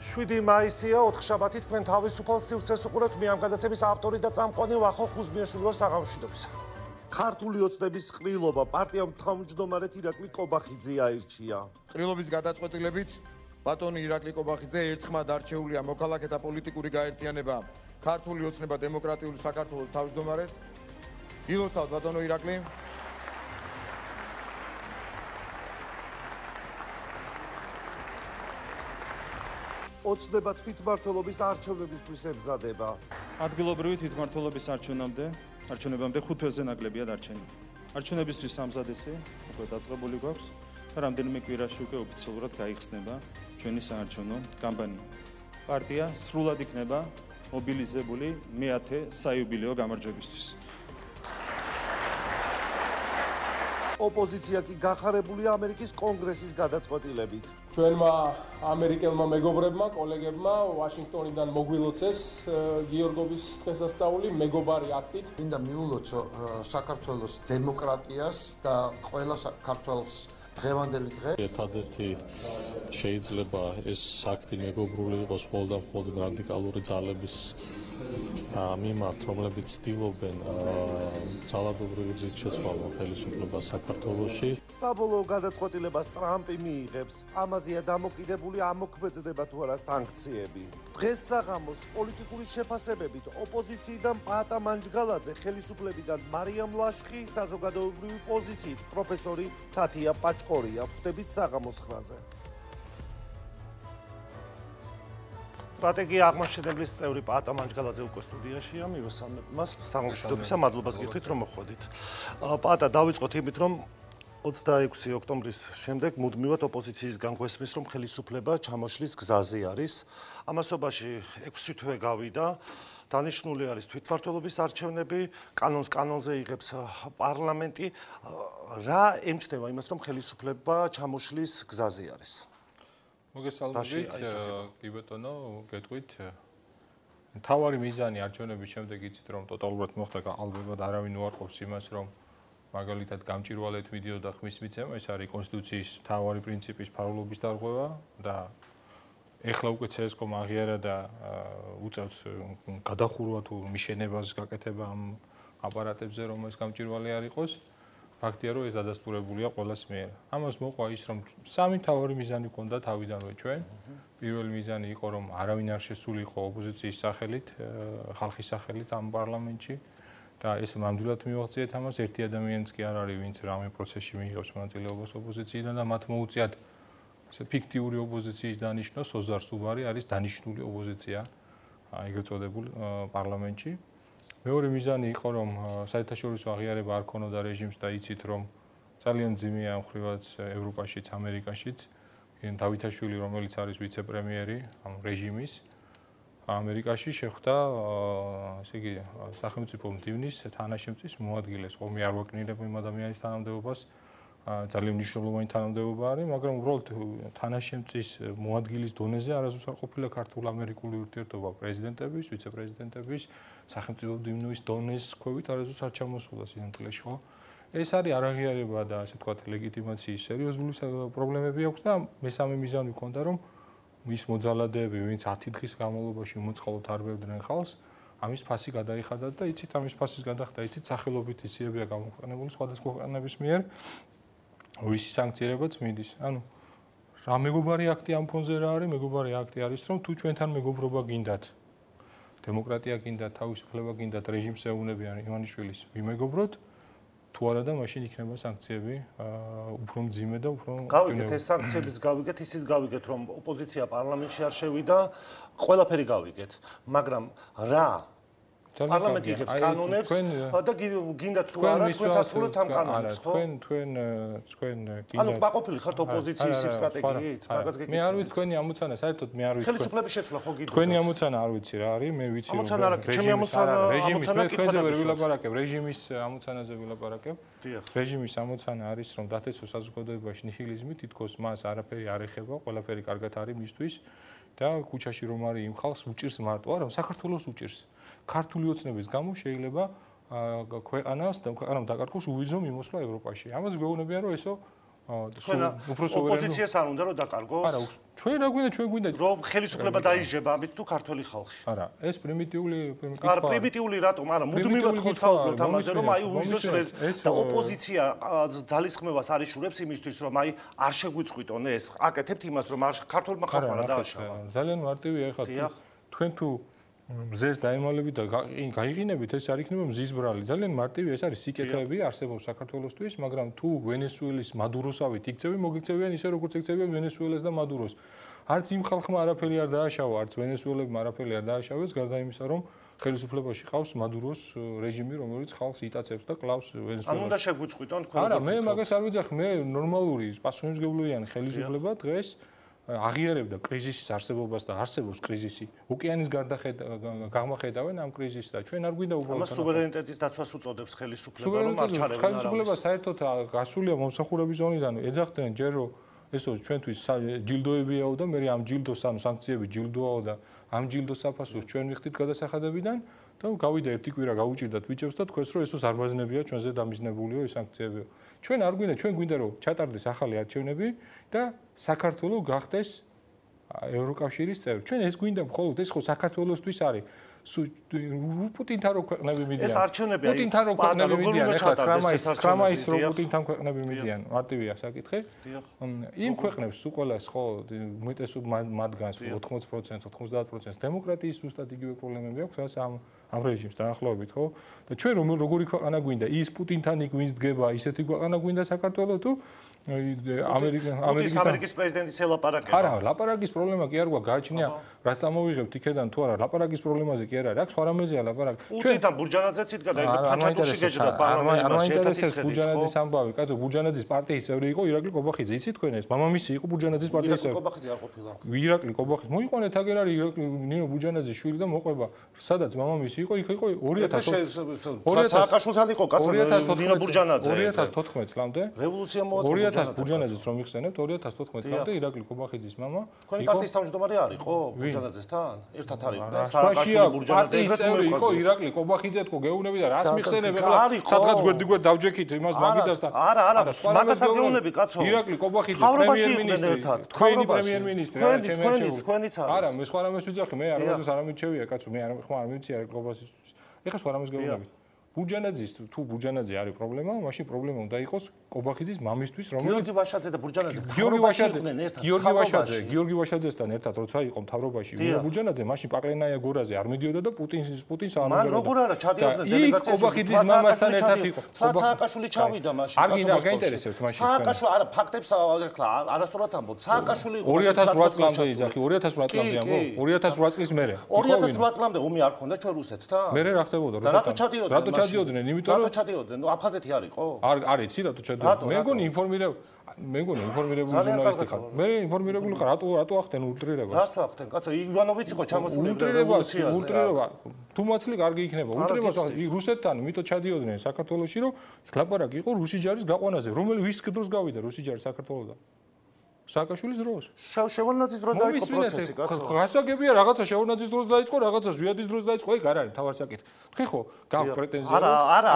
7 მაისია, 4 შაბათი თქვენ თავისუფალ სივრცეს უყურებთ. მე ამ გადაცემის ავტორი და წამყვანი ვახო ხუზმიაშვილი ვარ საღამოშვიდობისა. ქართული ოცნების ყრილობა პარტიამ თავმჯდომარედ ირაკლი კობახიძე აირჩია. ყრილობის გადაწყვეტილებით ბატონი ირაკლი კობახიძე ერთხმად არჩეულია მოქალაქეთა პოლიტიკური გაერთიანება ქართული ოცნება დემოკრატიული საქართველოს თავმჯდომარედ. გილოცავთ ბატონო ირაკლი. ოცნება თვითმმართველობის არჩევნებისთვის ემზადება. ადგილობრივი თვითმმართველობის არჩევნებამდე 5 თვეზე ნაკლებია დარჩენილი. არჩევნებისთვის სამზადისი უკვე დაწყებული გვაქვს და რამდენიმე კვირაში უკვე ოფიციალურად გაიხსნება ჩვენი საარჩევნო კამპანია. პარტია სრულად იქნება მობილიზებული მე-10 საიუბილეო გამარჯვებისთვის. ოპოზიცია კი გახარებულია ამერიკის კონგრესის გადაწყვეტილებით. ჩვენმა ამერიკელმა მეგობრებმა, კოლეგებმა ვაშინგტონიდან მოგვილოცეს გიორგოვის დღესასწაული მეგობარი აქტით. მინდა მიულოცო საქართველოს დემოკრატიას და ყველა საქართველოს დღევანდელი დღე. ერთადერთი შეიძლება ეს აქტი მეგობრული იყოს მხოლოდ და მხოლოდ რადიკალური ძალების მიმართ, რომლებიც ცდილობენ ძალადობრივი გზით შეცვალონ ხელისუფლებას საქართველოში. საბოლოო გადაწყვეტილებას ტრამპი მიიღებს. ამაზეა დამოკიდებული ამოქმედდება თუ არა სანქციები. დღეს საღამოს პოლიტიკური შეფასებებით ოპოზიციიდან პაატა მანჯგალაძე, ხელისუფლებიდან მარიამ ლაშხი, საზოგადოებრივი პოზიციით პროფესორი თათია პაჭკორია. ხვდებით საღამოს 9-ზე. სტრატეგია აღმაშენებლის წევრი პაატა მანჯგალაძე უკვე სტუდიაშია. მივესალმებ მას. საღამოშვიდობისა, მადლობას გითხრით რომ მოხვედით. პაატა, დავიწყოთ იმით, რომ 26 ოქტომბრის შემდეგ მუდმივად ოპოზიციისგან გვესმის, რომ ხელისუფლება ჩამოშლის გზაზე არის. ამასობაში 6 თვე გავიდა. დანიშნული არის თვითმმართველობის არჩევნები, კანონზე იღებს პარლამენტი. რა ემჩნევა იმას, რომ ხელისუფლება ჩამოშლის გზაზე არის? მოგესალმებით, კი ბატონო, გეტყვით. მთავარი მიზანი არჩევნების შემდეგ იცით, რომ ტოტალურად მოხდა ალბათ არავინ უარყოფს იმას, რომ მაგალითად გამჭირვალედ მიდიოდა ხმის მიცემა, ეს არის კონსტიტუციის მთავარი პრინციპის ფარულობის დარღვევა და ეხლა უკვე CSKOM აღიარა და უწევთ გადახურვა თუ მიშენებას გაკეთება ამ აპარატებზე, რომ ეს გამჭირვალე არ იყოს. ფაქტია, რომ ეს დადასტურებულია ყველას მიერ. ამას მოყვა ის, რომ სამი მთავარი მიზანი ჰქონდა თავიდანვე ჩვენ. პირველი მიზანი იყო, რომ არავინ არ შესულიყო ოპოზიციის სახელით, ხალხის სახელით ამ პარლამენტში და ეს ნამდვილად მივაღწიეთ ამას. ერთი ადამიანიც კი არ არის, ვინც რამე პროცესში მიიღებს მონაწილეობას ოპოზიციიდან და მათ მოუწიათ ასე ფიქტიური ოპოზიციის დანიშნვა. სოზარ სუბარი არის დანიშნული ოპოზიცია, ეგრეთ წოდებულ პარლამენტში. მეორე მიზანი იყო, რომ საერთაშორისო აღიარება არ ქონოდა რეჟიმს და იცით, რომ ძალიან ძიმეა მხრივაც ევროპაშიც, ამერიკაშიც. დავითაშვილი, რომელიც არის ვიცე-პრემიერი ამ რეჟიმის, ამერიკაში შეხვდა, ესე იგი, სახელმწიფო მდივნის თანაშემწის მოადგილეს. ხომი არ ვაკნინებ იმ ადამიანის თანამდებობას, ძალიან მნიშვნელოვანი თანამდებობა არის, მაგრამ უბრალოდ თანაშემწის მოადგილის დონეზე არასდროს არ ყოფილა ქართულ-ამერიკული ურთიერთობა პრეზიდენტების, ვიცე-პრეზიდენტების, სახელმწიფო მდივნის დონეს ქვევით არასდროს არ ჩამოსულა სინამდვილეში, ხო? ეს არის არაღიარება და ასე ვთქვათ, ლეგიტიმაციის სერიოზული პრობლემები აქვს და მესამე მიზანი ჰქონდა, რომ მის მოძალადეები, ვინც 10 დღის განმავლობაში უმოწყალოდ არბევდნენ ხალხს, ამის ფასი გადაიხადათ და იცით, ამის ფასის გადახდა, იცით, სახელობითი სიებია გამოყენებული სხვადასხვა ქვეყნების მიერ. ვისი სანქცირებაც მიდის. ანუ რა მეგობარი აქტი ამ ფონზე რა არის? მეგობარი აქტი არის, რომ თუ ჩვენთან მეგობრობა გინდათ, დემოკრატია გინდათ, თავისუფლება გინდათ, რეჟიმს ეუბნებიან ივანიშვილის ვიმეგობროთ, თუ არა და მაშინ იქნება სანქციები უფრო მძიმე და უფრო გავიგეთ ეს სანქციების გავიგეთ, ისიც გავიგეთ, რომ ოპოზიცია პარლამენტში არ შევიდა, ყველაფერი გავიგეთ, მაგრამ რა პარლამენტი იღებს კანონებს და გინდათ თუ არა თქვენ ასრულებთ ამ კანონებს, ხო? თქვენ ანუ კმაყოფილი ხართ ოპოზიციის სტრატეგიით? მაგას გეკითხებით. მე არ ვიცი თქვენი ამოცანა, საერთოდ მე არ ვიცი. ხელისუფლების შეცვლა ხო გიდო? თქვენი ამოცანა არ ვიცი რა არის, მე ვიცი რომ რეჟიმის მე თქვენზე ვერ ვილაპარაკებ, რეჟიმის ამოცანაზე ვილაპარაკებ. რეჟიმის ამოცანა არის რომ დათესო საზოგადოებაში ნიჰილიზმი, თითქოს მას არაფერი არ ეხება, ყველაფერი კარგად არის მისთვის და ქუჩაში რომ არის იმ ხალხს უჭირს მარტო არა, საქართველოს უჭირს. ქართული ოცნების გამო შეიძლება ქვეყანამ დაკარგოს უვიზო მიმოსვლა ევროპაში. ამას გვეუბნებიან რომ ესო ოპოზიციას არ უნდა რომ დაკარგოს? არა, ჩვენ რა გვინდა რომ ხელისუფლება დაიჯება ამით თუ ქართველი ხალხი? არა, ეს პრიმიტიული არა, პრიმიტიული რატომ? არა, მუდმივად ხო საუბრობთ ამაზე, რომ აი უიზოს და ოპოზიცია ძალისხმევას არ იშურებს იმისთვის, რომ აი არ შეგვიწყვიტონ ეს. აკეთებთ იმას, რომ არ ქართველმა ხალხმა რა დააშავა. ძალიან მარტივია ეხლა თქვენ თუ მზეს დაემალებით და გაიყინებით, ეს არ იქნება მზის ბრალი. ძალიან მარტივია, ეს არის სიკეთეები არსებობს საქართველოსთვის, მაგრამ თუ ვენესუელის მადუროსავით იქცევი, მოგიქცევიან ისე როგორც იქცევიან ვენესუელას და მადუროს. არც იმ ხალხმა არაფერი არ დააშავა, არც ვენესუელებმა არაფერი არ დააშავეს, გარდა იმისა, რომ ხელისუფლებაში ყავს მადუროს რეჟიმი, რომელიც ხალხს იტაცებს და კლავს ვენესუელას. ან უნდა შეგვიწყვიტონ თქვენ? არა, მე მაგას არ ვიძახ, მე ნორმალური პასუხისმგებლიანი ხელისუფლება დღეს აღიარებდა კრიზისის არსებობას და არსებობს კრიზისი. ოკეანის გარდა გამახედავენ ამ კრიზისს და ჩვენ არ გვინდა უბრალოდ ამას სუვერენიტეტის დაცვას უწოდებს ხელისუფლება, რომ არ ჩარევენ. ხელისუფლება საერთოდ გასულია მომსახურების ზონიდან ეძახდნენ ჯერ რომ ესო ჩვენთვის ჯილდოებიაო და მე ამ ჯილდოს ანუ სანქციები ჯილდოაო და ამ ჯილდოს საფასურს ჩვენ ვიხდით გადასახადებიდან და გავიდა ერთი კვირა გაუჭირდათ ბიჭებს და თქვენს რომ ესო ზარბაზნებია ჩვენზე დამიზნებულიო ეს სანქციებიო. ჩვენ არ გვინდა რომ ჩატარდეს ახალი არჩევნები და საქართველოს გახდეს ევროკავშირის წევრი. ჩვენ ეს გვინდა მხოლოდ ეს ხო საქართველოსთვის არის. პუტინთან რო ქვეყნები მიდიან. ეს არჩევნები აი პუტინთან რო ქვეყნები მიდიან, ახლა 9 მაისს რო პუტინთან ქვეყნები მიდიან. მარტივია საკითხი. იმ ქვეყნებს უყოლას ხო უმეტესობ მათგანს 80%, 90% დემოკრატიის ზუსტად იგივე პრობლემები აქვს, რაც ამ რეჟიმს დაახლოებით, ხო? და ჩვენ როგორი ქვეყანა გვინდა? ის პუტინთან იქ ვინც დგება, ისეთი ქვეყანა გვინდა საქართველოს თუ ამერიკის პრეზიდენტის ელაპარაკება. არა, ლაპარაკის პრობლემა კი არ გვაქვს, გააჩნია რაც წამოვიღებთ იქედან თუ არა, ლაპარაკის პრობლემაზე კი არ არის, აქ სხვა რამეზეა ლაპარაკი. პუტინთან ბურჯანაძეც იდგა და ფაჩატურში გეჯდა პარლამენტში ერთად ისხედით. ბურჯანაძის ამბავი, კაცო, ბურჯანაძის პარტიის წევრი იყო ირაკლი კობახიძე. იცით თქვენ ეს? მამამისი იყო ბურჯანაძის პარტიის წევრი. ირაკლი კობახიძე არ ყოფილა. ირაკლი კობახიძე. მოიყვანეთ აგერ არის ირაკლი ნინო ბურჯანაძის შვილი და მოყვება. სადაც მამამისი იყო, იქ იყო 2000 სააკაშვილთან იყო კაცო ნინო ბურჯანაძე. 2014 წლამდე რევოლუცია მოაწყო. 2000 ბურჯანაძის რომ იხსენებთ 2014 წლამდე ირაკლი კობახიძის მამა თქვენი პარტიის თავმჯდომარე არ იყო ბურჯანაძესთან? ერთად არ იყო და სააკაშვილი ბურჯანაძე იყო ირაკლი კობახიძე თქო გეუბნები და რას მიხსენებ ახლა სადღაც გვერდიგვერდ დავჯექით იმას მაგიდასთან არა მაგას არ გეუბნები კაცო ირაკლი კობახიძე პრემიერ-მინისტრი თქვენი პრემიერ-მინისტრი თქვენიც არის არა მე სხვა რამეს ვიძახი მე არასდროს არ ამიჩევია კაცო მე არ მივიცი არ კობახიძის ეხლა სხვა რამეს გეუბნები ბურჯანაძის თუ ბურჯანაძე არის პრობლემა, მაშინ პრობლემა უნდა იყოს კობახიძის მამისთვის, რომელიც გიორგი ვაშაძე და ბურჯანაძე გიორგი ვაშაძესთან ერთად როცა იყო მთავრობაში, ბურჯანაძე მაშინ პაკლენაია გორაზე არ მიდიოდა და პუტინს არ მან როგორ არა ჩადიოდნენ დელეგაციაში. კობახიძის მამასთან ერთად იყო. სააკაშვილი ჩავიდა მაშინ. არ გინდა გაინტერესებთ მაშინ. სააკაშვილი არა ფაქტებს ახლა არასწორად ამბობ. სააკაშვილი 2008 წლამდე იძახი, 2008 წლამდე ამბობ, 2008 წლის მერე. 2008 წლამდე ომი არ ქონდა ჩვენ რუსეთთან? მერე რა ხდებოდა რუსეთთან? რატო ჩადიოდნენ? იმიტომ რომ რატო ჩადიოდნენ? ნუ აფხაზეთი არ იყო? არ იცი რატო ჩადიოდნენ? მე მგონი ინფორმირებული ჟურნალისტი ხარ. მე ინფორმირებული ხარ, რატო ახდენ ულტრირებას? რას ახდენ? კაცო, ივანოვიც იყო ჩამოსული რევოლუციაზე. ულტრირება თუ მოცლი კარგი იქნება. ულტრირებას რუსეთთან მითო ჩადიოდნენ საქართველოში, რომ ლაპარაკი იყო რუსი ჯარის გაყვანაზე. ვის დროს გავიდა რუსი ჯარი საქართველოსთან? სააკაშვილის დროს. შევარდნაძის დროს დაიწყო პროცესი, კაცო. გასაგებია, რაღაცა შევარდნაძის დროს დაიწყო, რაღაცა ზვიადის დროს დაიწყო, ეგ არ არის თავარ საკითხი. თქვენ ხო გაქვთ პრეტენზია? არა.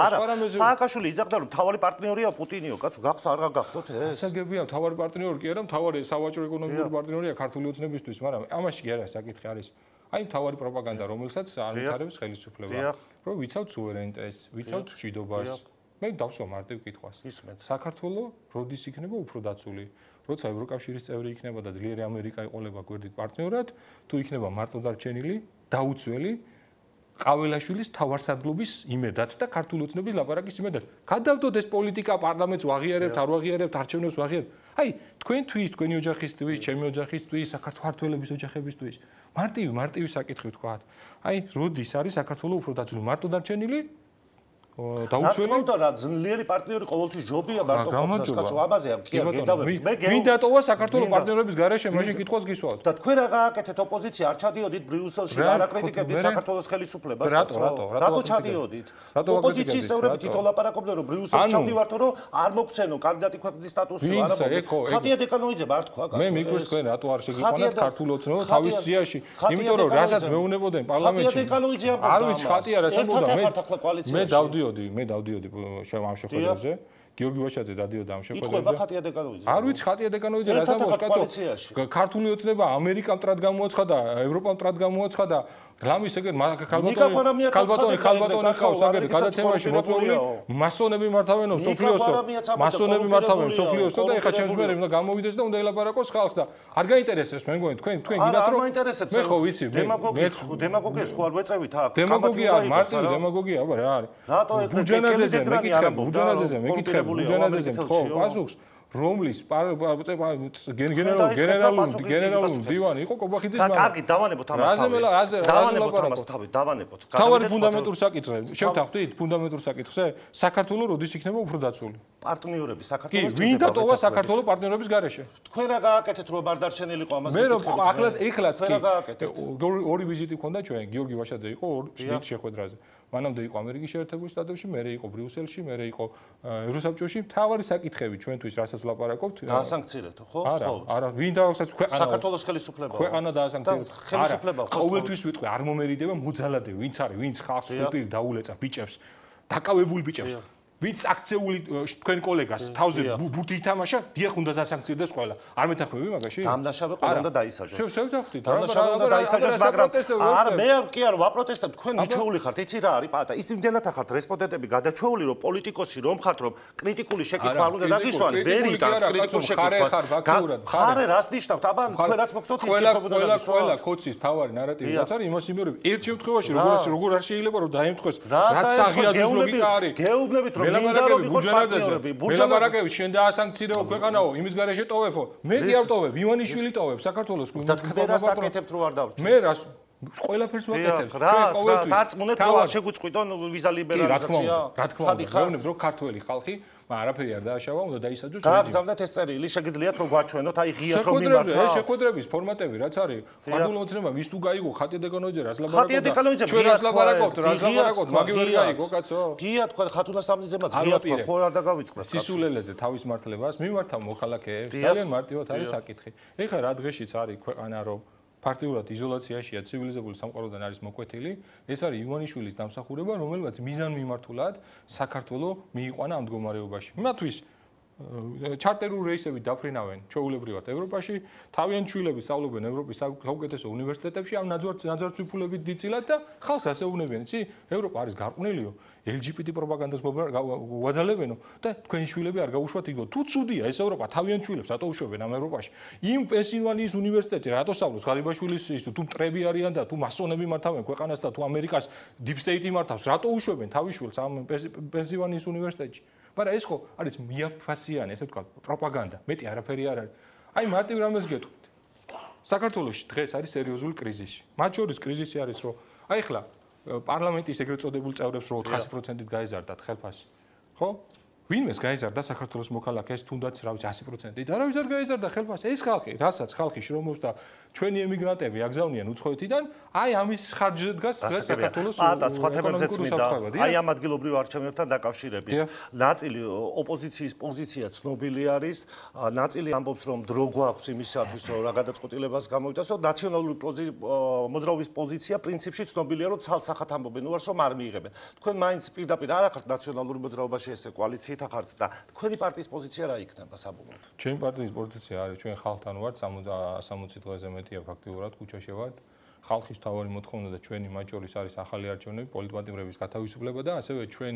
სააკაშვილი იძახდა, რომ თავარი პარტნიორია პუტინიო, კაცო, გახსა არ გახსოვთ ეს? გასაგებია, თავარი პარტნიორი კი არა, თავარი სავაჭრო ეკონომიკური პარტნიორია ქართული ოცნებისთვის, მაგრამ ამაში კი არა საკითხი არის. აი თავარი პროპაგანდა, რომელსაც ავითარებს ხელისუფლება, რომ ვიცავთ სუვერენიტეტს, ვიცავთ მშვიდობას. მე დავსვა მარტივ კითხვას. საქართველოს როდის იქნება უფრო დაცული? როცა ევროკავშირის წევრი იქნება და ძლიერი ამერიკა იყოლება გვერდით პარტნიორად, თუ იქნება მარტოდარჩენილი, დაუცველი ყაველაშვილის თავარსარდლობის იმედად და ქართული ოცნების ლაპარაკის იმედად. გადავდოთ ეს პოლიტიკა პარლამენტს ვაღიარებთ, არ ვაღიარებთ, არჩევნებს ვაღიარებთ. აი, თქვენთვის, თქვენი ოჯახისთვის, ჩემი ოჯახისთვის, საქართველოს ოჯახებისთვის. მარტივი საკითხი ვთქვათ. აი, როდის არის საქართველოს უფრო დაცული მარტოდარჩენილი? დაუცველი და რა ძლიერი პარტნიორი ყოველთვის ჯობია მარტო კაცო ამაზე კი არ გედავებით მე ვინ დატოვა საქართველოს პარტნიორების გარეშე მაშინ კითხვას გისვათ და თქვენ რა გააკეთეთ ოპოზიცია არ ჩადიოდით ბრიუსელში და არ აკრიტიკებდით საქართველოს ხელისუფლებას რატო ჩადიოდით ოპოზიციის წევრები თვითონ ლაპარაკობდნენ რომ ბრიუსელში ჩავდივართო რომ არ მოგცენო კანდიდატი ქვეყნის სტატუსი არა ხატია დეკანოიძება არ თქვა მე მიგვეს თქვენ რატო არ შეგიყვანათ ქართულ ოცნებო თავის სიაში იმიტომ რომ რასაც მეუნებოდნენ პარლამენტში არ ვიცი ხატია რა შემოდა მე დავდიოდი ამ შეხვედრაზე გიორგი ვაშაძე დადიოდა ამ შეხვედრებზე. ითხოვება ხატია დეკანოიძე. არ ვიცი ხატია დეკანოიძე რა ამბობს კაცო. ქართული ოცნება ამერიკამ ტრად გამოაცხადა, ევროპამ ტრად გამოაცხადა. რამის ეგერ ქალბატონი ყავს აგერ გადაცემაში მოწვეული მასონები მართავენ სოფლიოსო მასონები მართავენ სოფლიოსო და ეხა ჩემს მერე უნდა გამოვიდეს და უნდა ელაპარაკოს ხალხს და არ გაინტერესებს მე მგონი თქვენ გინდათ რომ მე ხო ვიცი დემაგოგია ხო არ ვეწევით აქ დემაგოგია მარტივი დემაგოგია აბა რა არის რატო ეგრე ბუჯანაძეზე მეკითხები ხო პასუხს რომლის გენერალური დივანი იყო კობახიძის მამა. კარგი, დავანებოთ ამას თავი. დავანებოთ. თავარი ფუნდამენტურ საკითხზე. შევთანხმდით ფუნდამენტურ საკითხზე? საქართველოს როდის იქნება უფრო დაცული? პარტნიორები საქართველოს. კი, ვინ დატოვა საქართველოს პარტნიორების გარეშე? თქვენ რა გააკეთეთ რომ არ დარჩენილიყო ამას? მე რომ ახლაც კი. ორი ვიზიტი მქონდა ჩვენ, გიორგი ვაშაძე იყო შნით შეხვედრაზე. მანამდე იყო ამერიკის შეერთებული შტატებში, მერე იყო ბრიუსელში, მერე იყო ევროსაბჭოში. მთავარი საკითხები ჩვენთვის რასაც ვლაპარაკობთ. დაასანქცირეთო, ხო? არა, ვინ დაასანქცირებს ქვეყანა? საქართველოს ხელისუფლება. ქვეყანა დაასანქცირებს. ხელისუფლება ხო? ყოველთვის ვიტყვი, არ მომერიდება მოძალადე, ვინც არის, ვინც ხალხს სულპირი დაულეცა ბიჭებს, დაკავებული ბიჭებს. ვინც აქცეული თქვენ კოლეგას თავზე ბურთი ითამაშა, დიახ უნდა დასანქცირდეს ყველა. არ მეთანხმები მაგაში? დამნაშავე ყველა უნდა დაისაჯოს. შევთანხმდით. დამნაშავე უნდა დაისაჯოს, მაგრამ არა, მე კი არ ვაპროტესტებ, თქვენ მიჩვეული ხართ, იცი რა არის პატა? ის იმდენად ახართ რესპონდენტები გადაჩვეული, რომ პოლიტიკოსი რომ ხართ, რომ კრიტიკული შეკითხვა უნდა დაგისვან, ვერ იტანთ კრიტიკულ შეკითხვას. ხარე რას ნიშნავთ? აბა თქვენ რაც მოგწოთ ის კითხვა ყველა კოცის თავარი ნარატივი რაც არის იმას იმეორებ. ერთ შემთხვევაში როგორ არ შეიძლება რომ დაემთხვეს, რაც აღიაზროს ლოგიკა არის. გეუბნებით რომ მინდა რომ ვიყოთ პარტნიორები. ბურჯანაძე შენ დაასანქცირეო ქვეყანაო, იმის გარეშე ტოვებო. მე კი არ ტოვებ, ივანიშვილი ტოვებს საქართველოს. და თქვენ რას აკეთებთ რო არ დავრჩით? მე რას ყველაფერს ვაკეთებ. ჩვენ ყოველთვის არწმუნეთ რომ არ შეგვიწყვიტონ ვიზა ლიბერალიზაცია. რა თქმა უნდა, მეუბნებ რომ ქართველი ხალხი არაფერი არ დააშავა, უნდა დაისაჯოს. გააგზავნეთ ეს წერილი, შეგიძლიათ რომ გვაჩვენოთ, აი ღიად რომ მიმართა. შეხვედრების ფორმატები რაც არის, ქართულ ოცნება ვის თუ გაიგო ხატია დეკანოიძე რას ლაპარაკობდა? ხატია დეკანოიძე ჩვენ რას ლაპარაკობთ, მაგი ვერ გაიგო კაცო. ღია თქვა ხათუნა სამნიძემაც ღია თქვა, ხო არ დაგავიწყდა. სისულელეზე თავის მართლებას მიმართავ მოქალაქეებს, ძალიან მარტივად არის საკითხი. ეხლა რა დღეშიც არის ქვეყანა რომ ფაქტიურად იზოლაციაშია, ცივილიზებული სამყაროდან არის მოკვეთილი, ეს არის ივანიშვილის დამსახურება, რომელმაც მიზანმიმართულად საქართველოს მიიყვანა ამ მდგომარეობაში. მათთვის ჩარტერულ რეისები დაფრინავენ ჩვეულებრივად ევროპაში, თავიანთ შვილები სწავლობენ ევროპის საუკეთესო უნივერსიტეტებში, ამ ნაძვარცვიფულებით დიწილად და ხალხს ასეუბნებიან, იცი, ევროპა არის გარყვნილიო, LGBT პროპაგანდას გვაძალებენო და თქვენი შვილები არ გაუშვათ იქ. თუ ცუდია ეს ევროპა თავიანთ შვილებს რატო უშვებენ ამ ევროპაში? იმ პენსილვანიის უნივერსიტეტი რატო სწავლობს ღარიბაშვილის ის თუ მტრები არიან და თუ მასონები მართავენ ქვეყანას და თუ ამერიკას deep state მართავს, რატო უშვებენ თავის შვილს ამ პენსილვანიის უნივერსიტეტში? მაგრამ ეს ხო არის მიაფასიანი, ესე ვთქვათ, პროპაგანდა. მეტი არაფერი არ არის. აი მარტივ რამეს გეტყვით. საქართველოში დღეს არის სერიოზული კრიზისი. მათ შორის კრიზისი არის, რომ აი ახლა პარლამენტის ეგრეთ წოდებულ წევრებს რო 400%-ით გაეზარდათ ხელფასი. ხო? ვინმეს გაეზარდა საქართველოს მოქალაქეს თუნდაც რა ვიცი 100%-ით. არავის არ გაეზარდა ხელფასი. ეს ხალხი, რასაც ხალხი შრომობს და ჩვენი ემიგრანტები აგზავნიან უცხოეთიდან, აი ამის ხარჯზე დგას დღეს საქართველოს ეკონომიკურ უსაფრთხოებად. აი ამ ადგილობრივ არჩევნებთან დაკავშირებით. ნაწილი ოპოზიციის პოზიცია ცნობილი არის, ნაწილი ამბობს რომ დრო გვაქვს იმისათვის რომ რა გადაწყვეტილებას გამოვიტანოს, ნაციონალური მოძრაობის პოზიცია პრინციპში ცნობილია რომ ცალსახად ამბობენ, უარს რომ არ მიიღებენ. თქვენ მაინც პირდაპირ არ ახართ ნაციონალური მოძრაობაში ესე კოალიციით ახართ და თქვენი პარტიის პოზიცია რა იქნება საბოლოოდ? ჩემი პარტიის პოზიცია არის ჩვენ ხალხთან ვართ 60 დღეზე მეტია ფაქტიურად ქუჩაში ვართ. ხალხის თავარი მოთხოვნა და ჩვენი მათ შორის არის ახალი არჩევნები, პოლიტპატიმრების გათავისუფლება და ასევე ჩვენ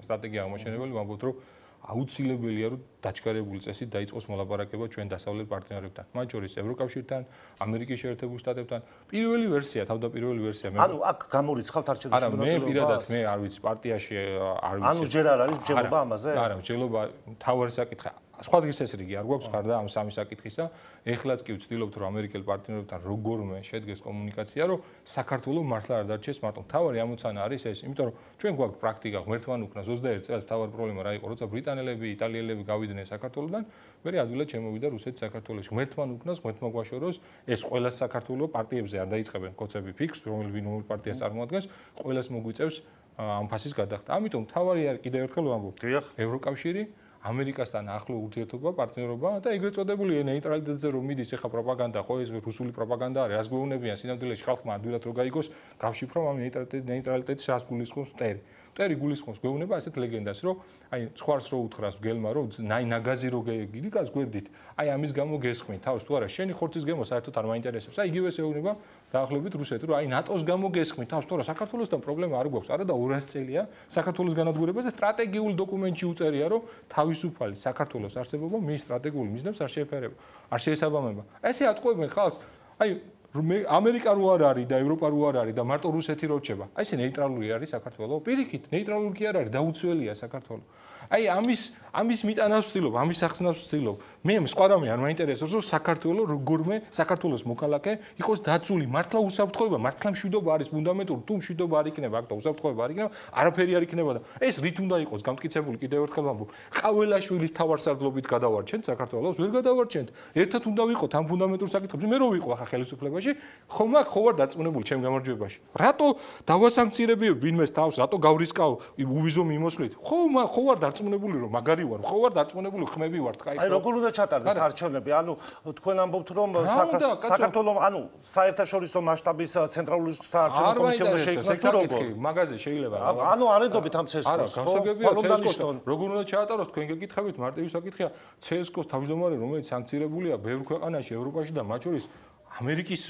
სტრატეგია აღმოჩენებელი ვამბობთ რომ აუცილებელია რომ დაჩქარებული წესით დაიწყოს მოლაპარაკება ჩვენ დასავლეთ პარტნიორებთან, მათ შორის ევროკავშირთან, ამერიკის შეერთებულ შტატებთან. პირველი ვერსია, თავდაპირველი ვერსია მე. ანუ აქ გამორიცხავთ არჩევნების მონაწილეობას? არა, მე პირადად მე არ ვიცი პარტიაში არ ვიცი. ანუ ჯერ არ არის მსჯელობა ამაზე? არა, მსჯელობა თავარი საკითხია. სხვა დღის ეს რიგი არ გვაქვს ხარ და ამ სამი საკითხისა. ეხლაც კი ვცდილობთ რომ ამერიკელ პარტნიორებთან როგორმე შედგეს კომუნიკაცია, რომ საქართველოს მართლა არ დარჩეს მარტო. თავარი ამოცანა არის ეს, იმიტომ რომ ჩვენ გვაქვს პრაქტიკა ღმერთთან უკნას 21 წელს თავარი პრობლემა რა იყო, როცა ბრიტანელები, იტალიელები გავიდნენ საქართველოსთან, მერე ადვილად შემოვიდა რუსეთი საქართველოში. ღმერთთან უკნას, ღმერთმა გვაშოროს, ეს ყველა საქართველოს პარტიებზე არ დაიწყებენ კოცები ფიქს, რომელი პარტიას წარმოადგენს, ყველას მოგვიწევს ამ ფასის გადახდა. ამიტომ თავარი არის კიდევ ერთხელ ვამბობ. ევროკავშირი ამერიკასთან ახლო ურთიერთობა, პარტნიორობა და ეგრეთ წოდებული ნეიტრალიტეტზე რომ მიდის ახლა პროპაგანდა, ხო ეს რუსული პროპაგანდა არის, რას გვეუბნებიან სინამდვილეში ხალხმა ადვილად რო გაიგოს, გავშიფრო ამ ნეიტრალიტეტის რას გულისხმობს მტერი. მტერი გულისხმობს გვეუბნება ასეთ ლეგენდას, რომ აი ცხვარს რო უთხრას გელმა, რომ ნაგაზი რო გიგას გვერდით, აი ამის გამო გესხმი თავს თუ არა, შენი ხორცის გემო საერთოდ არ მაინტერესებს. აი იგივე ეუბნება დაახლოებით რუსეთი, რომ აი ნატოს გამო გესხმი თავს თუ არა, საქართველოსთან პრობლემა არ გვაქვს, არა და 200 წელია საქართველოს განადგურებაზე სტრატეგიულ დოკუმენტში უწერია, რომ თავისუფალი საქართველოს არსებობა მის სტრატეგიულ მიზნებს არ შეეფერება, არ შეესაბამება. ესე ატყუებენ ხალხს, აი ამერიკა რო არ არის და ევროპა რო არ არის და მარტო რუსეთი რო რჩება. აი ესე ნეიტრალური არის საქართველო. პირიქით, ნეიტრალური კი არ არის, დაუცველია საქართველო. აი ამის მიტანას ვცდილობ, ამის ახსნას ვცდილობ. მე სხვა რამე არ მაინტერესებს, რომ საქართველო როგორმე საქართველოს მოქალაქე იყოს დაცული, მართლა უსაფრთხოება, მართლა მშვიდობა არის ფუნდამენტური, თუ მშვიდობა არ იქნება, აქ და უსაფრთხოება არ იქნება, არაფერი არ იქნება და ეს რით უნდა იყოს გამტკიცებული კიდევ ერთხელ ვამბობ. ყაველაშვილის თავარსარდლობით გადავარჩენთ საქართველოს, ვერ გადავარჩენთ. ერთად უნდა ვიყოთ ამ ფუნდამენტურ საკითხებზე. მე რო ვიყო ახლა ხელისუფლებაში, ხომ ვარ დარწმუნებული ჩემ გამარჯვებაში. რატო დავასანქცირებიებ ვინმეს თავს, რატო გავრისკავ უვიზო მიმოსვლით? ხო ვარ დარწმუნებული რომ მაგარი ვარ, ხო ვარ დარწმუნებული ხმები ვარ, კაი. აი როგორ უნდა ჩატარდეს არჩევნები? ანუ თქვენ ამბობთ რომ საქართველოს ანუ საერთაშორისო მასშტაბის ცენტრალური საარჩევნო კომისია უნდა შეიქმნას თუ როგორ? მაგაზე შეიძლება. ანუ არედობით ამ CSKO-ს, ხო? როგორ უნდა ჩაატაროს თქვენ გეკითხებით, მარტივი საკითხია. CSKO-ს თავმჯდომარე, რომელიც სანქცირებულია ბევრ ქვეყანაში, ევროპაში და მათ შორის ამერიკის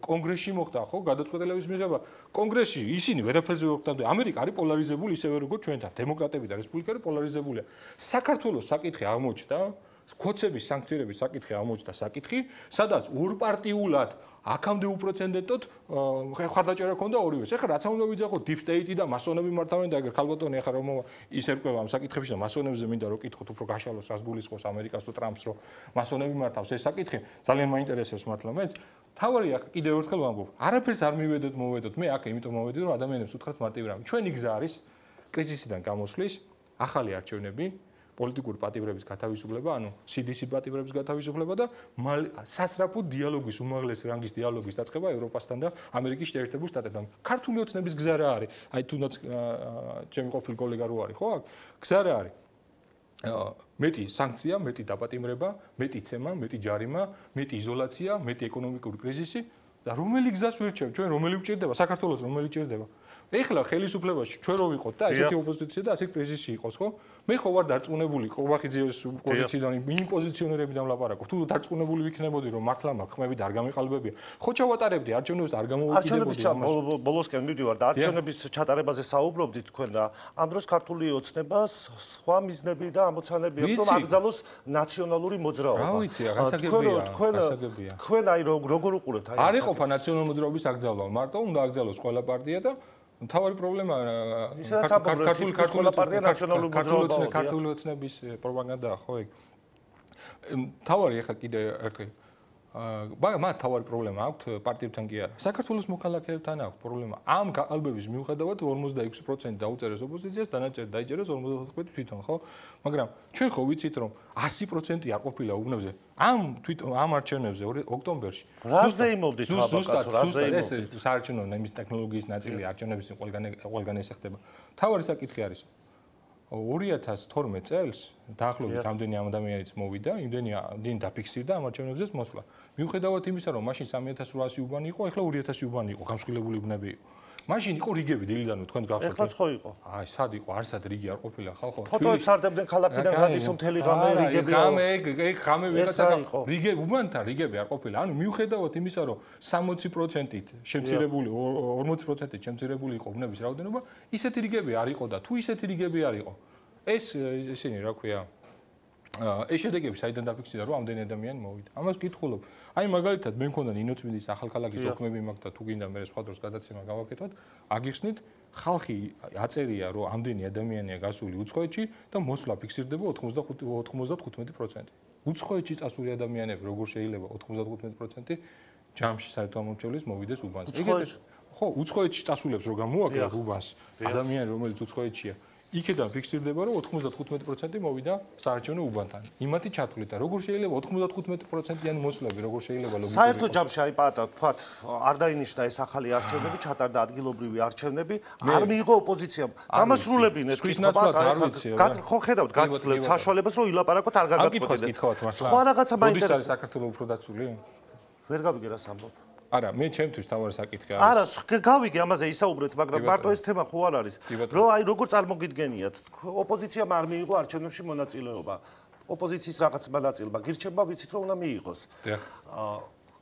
კონგრესში მოხდა, ხო, გადაწყვეტილების მიღება. კონგრესში ისინი ვერაფერზე ვერ ხვდიან. ამერიკა არის პოლარიზებული ისევე როგორც ჩვენთან. დემოკრატები და რესპუბლიკები პოლარიზებულია. საქართველოს საკითხი აღმოჩნდა, ქოცების სანქცირების საკითხი აღმოჩნდა საკითხი, სადაც ორპარტიულად აქამდე უპრეცედენტოდ ხარდაჭერა ქონდა ორივეს. ეხლა რაც უნდა ვიძახოთ deep state და მასონები მართავენ და ეგრე ქალბატონი ეხლა რომ ის ერკვევა ამ საკითხებში და მასონებზე მინდა რომ კითხოთ უფრო გაშალოს რას გულისხმობს ამერიკას თუ ტრამპს რომ მასონები მართავს ეს საკითხი ძალიან მაინტერესებს მართლა მეც. თავარი აქ კიდევ ერთხელ ვამბობ, არაფერს არ მივედოთ, მე აქ იმიტომ მოვედი რომ ადამიანებს უთხრათ მარტივი რამე. ჩვენი გზა არის კრიზისიდან გამოსვლის, ახალი არჩევნები, პოლიტიკური პატიმრების გათავისუფლება, ანუ CDC პატიმრების გათავისუფლება და სასწრაფო დიალოგის, უმაღლესი რანგის დიალოგის დაწყება ევროპასთან და ამერიკის შეერთებულ შტატებთან. ქართული ოცნების გზა რა არის? აი თუნდაც ჩემი ყოფილი კოლეგა რო არის, ხო? გზა რა არის? მეტი სანქცია, მეტი დაპატიმრება, მეტი ცემა, მეტი ჯარიმა, მეტი იზოლაცია, მეტი ეკონომიკური კრიზისი და რომელი გზას ვირჩევ? ჩვენ რომელი ვჭირდება? საქართველოს რომელი ჭირდება? ეხლა ხელისუფლებაში ჩვენ რო ვიყოთ და ესეთი ოპოზიცია და ასეთი კრიზისი იყოს, ხო? მე ხო ვარ დარწმუნებული, ყოვახიძის პოზიციიდან იმ პოზიციონერებიდან ვლაპარაკობ. თუ დარწმუნებული ვიქნებოდი, რომ მართლა მაგ ხმებით არ გამიყალბებია, ხო ჩავატარებდი არჩევნებს და არ გამოვაკიდებოდი ამას. ბოლოსკენ მივდივარ და არჩევნების ჩატარებაზე საუბრობდით თქვენ და ამ დროს ქართული ოცნებას სხვა მიზნები და ამოცანები აქვს, რომ აკრძალოს ნაციონალური მოძრაობა. რა ვიცი, გასაგებია. თქვენ აი როგორ უყურებთ აი არ იყოფა ნაციონალური მოძრაობის აკრძალვა, მარტო უნდა აკრძალოს ყველა პარტია და თავარი პრობლემა ქართული ოცნების პროპაგანდაა, ხო ეგ. თავარი ახლა კიდე ერთი მათ თავარი პრობლემა აქვს პარტიებთან კი არა. საქართველოს მოქალაქეებთან აქვს პრობლემა. ამ გაყალბების მიუხედავად 46% დაუწერეს ოპოზიციას, დანარჩენი დაიჭერეს 54% თვითონ, ხო? მაგრამ ჩვენ ხო ვიცით რომ 100% არ ყოფილა უბნებზე. ამ არჩევნებზე ოქტომბერში. რაზე იმოვდით აბაკაცო, რაზე იმოვდით? ეს საარჩევნო იმის ტექნოლოგიის ნაწილი არჩევნების ყველგან ესახება. თავარი საკითხი არის 2012 წელს დაახლოებით ამდენი ადამიანიც მოვიდა, იმდენი დაფიქსირდა ამ არჩევნებზე მოსვლა. მიუხედავად იმისა, რომ მაშინ 3800 უბანი იყო, ეხლა 2000 უბანი იყო, გამსხვილებული უბნები იყო. მაშინ იყო რიგები დილიდან თქვენ გახსოვთ. ეხლაც ხო იყო. აი, სად იყო? არსად რიგი არ ყოფილა ხალხო. ფოტოებს არდებდნენ ქალაქიდან გადის მთელი ღამე რიგები. ეგ ღამე ვიღაცა რიგები უბანთან რიგები არ ყოფილა. ანუ მიუხედავად იმისა, რომ 60%-ით შემცირებული 40%-ით შემცირებული იყო უბნების რაოდენობა, ისეთი რიგები არ იყო და თუ ისეთი რიგები არ იყო, ეს ისინი რა ქვია ეს შედეგები საიდან დაფიქსირდა რომ ამდენი ადამიანი მოვიდა. ამას გითხულობ. აი მაგალითად მე მქონდა ნინოწმინდის ახალქალაქის ოქმები მაქვს და თუ გინდა მე სხვა დროს გადაცემა გავაკეთოთ, აგიხსნით ხალხი აწერია რომ ამდენი ადამიანია გასული უცხოეთში და მოსვლა ფიქსირდება 95%. უცხოეთში წასული ადამიანები როგორ შეიძლება 95% ჯამში საერთო ამორჩევლის მოვიდეს უბანს. ხო, უცხოეთში წასულებს რო გამოაკეთებ უბანს, ადამიანი რომელიც უცხოეთშია იქედან ფიქსირდება რომ 95% მოვიდა საარჩევნო უბანთან. იმათი ჩათვლით და როგორ შეიძლება 95%-იანი მოსვლები როგორ შეიძლება ლოგიკურად საერთო ჯამში აი პატა თქვათ არ დაინიშნა ეს ახალი არჩევნები, ჩატარდა ადგილობრივი არჩევნები, არ მიიღო ოპოზიციამ. დამასრულებინეთ პატა. ხო ხედავთ გაცილებით საშუალებას რომ ილაპარაკოთ არ გაგაწყვეტეთ. სხვა რაღაცა მაინტერესებს. საქართველოს უფრო დაცული? ვერ გავიგე რას ამბობ. არა, მე ჩემთვის თავარი საკითხი არის. არა, გავიგე ამაზე ისაუბრეთ, მაგრამ მარტო ეს თემა ხო არ არის. რომ აი როგორ წარმოგიდგენიათ, ოპოზიციამ არ მიიღო არჩევნებში მონაწილეობა. ოპოზიციის რაღაც მონაწილეობა გირჩება, ვიცით რომ უნდა მიიღოს.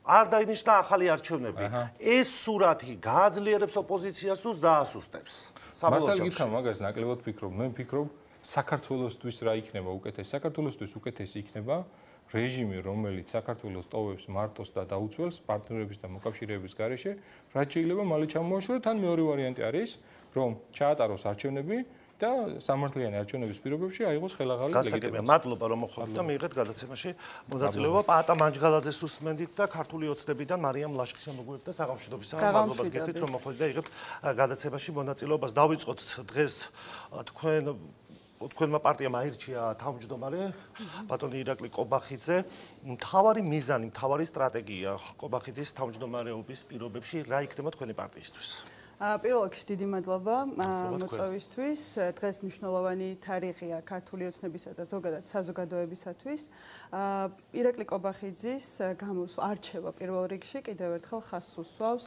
არ დაინიშნა ახალი არჩევნები. ეს სურათი გააძლიერებს ოპოზიციას თუ დაასუსტებს? მართალი გითხრა, მაგას ნაკლებად ვფიქრობ. მე ვფიქრობ, საქართველოსთვის რა იქნება უკეთესი? საქართველოსთვის უკეთესი იქნება რეჟიმი, რომელიც საქართველოს ტოვებს მარტოს და დაუცველს პარტნიორების და მოკავშირეების გარეშე, რაც შეიძლება მალე ჩამოაშოროთ. ან მეორე ვარიანტი არის, რომ ჩაატაროს არჩევნები და სამართლიანი არჩევნების პირობებში აიღოს ხელაღალი ლეგიტიმაცია. მადლობა რომ მოხვდით და მიიღეთ გადაცემაში მონაწილეობა. პაატა მანჯგალაძეს უსმენდით და ქართული ოცნებიდან მარიამ ლაშქრისა მოგვიერთდა და საღამოშიდობისა. მადლობა გეთქვით რომ მოხვდით და იღებთ გადაცემაში მონაწილეობას. დავიწყოთ დღეს თქვენმა პარტიამ აირჩია თავმჯდომარე ბატონი ირაკლი კობახიძე. მთავარი მიზანი, მთავარი სტრატეგია კობახიძის თავმჯდომარეობის პირობებში რა იქნება თქვენი პარტიისთვის? პირველ რიგში დიდი მადლობა მოწვევისთვის. დღეს მნიშვნელოვანი თარიღია ქართული ოცნებისა და ზოგადად საზოგადოებისათვის. ირაკლი კობახიძის არჩევა პირველ რიგში კიდევ ერთხელ ხაზს უსვავს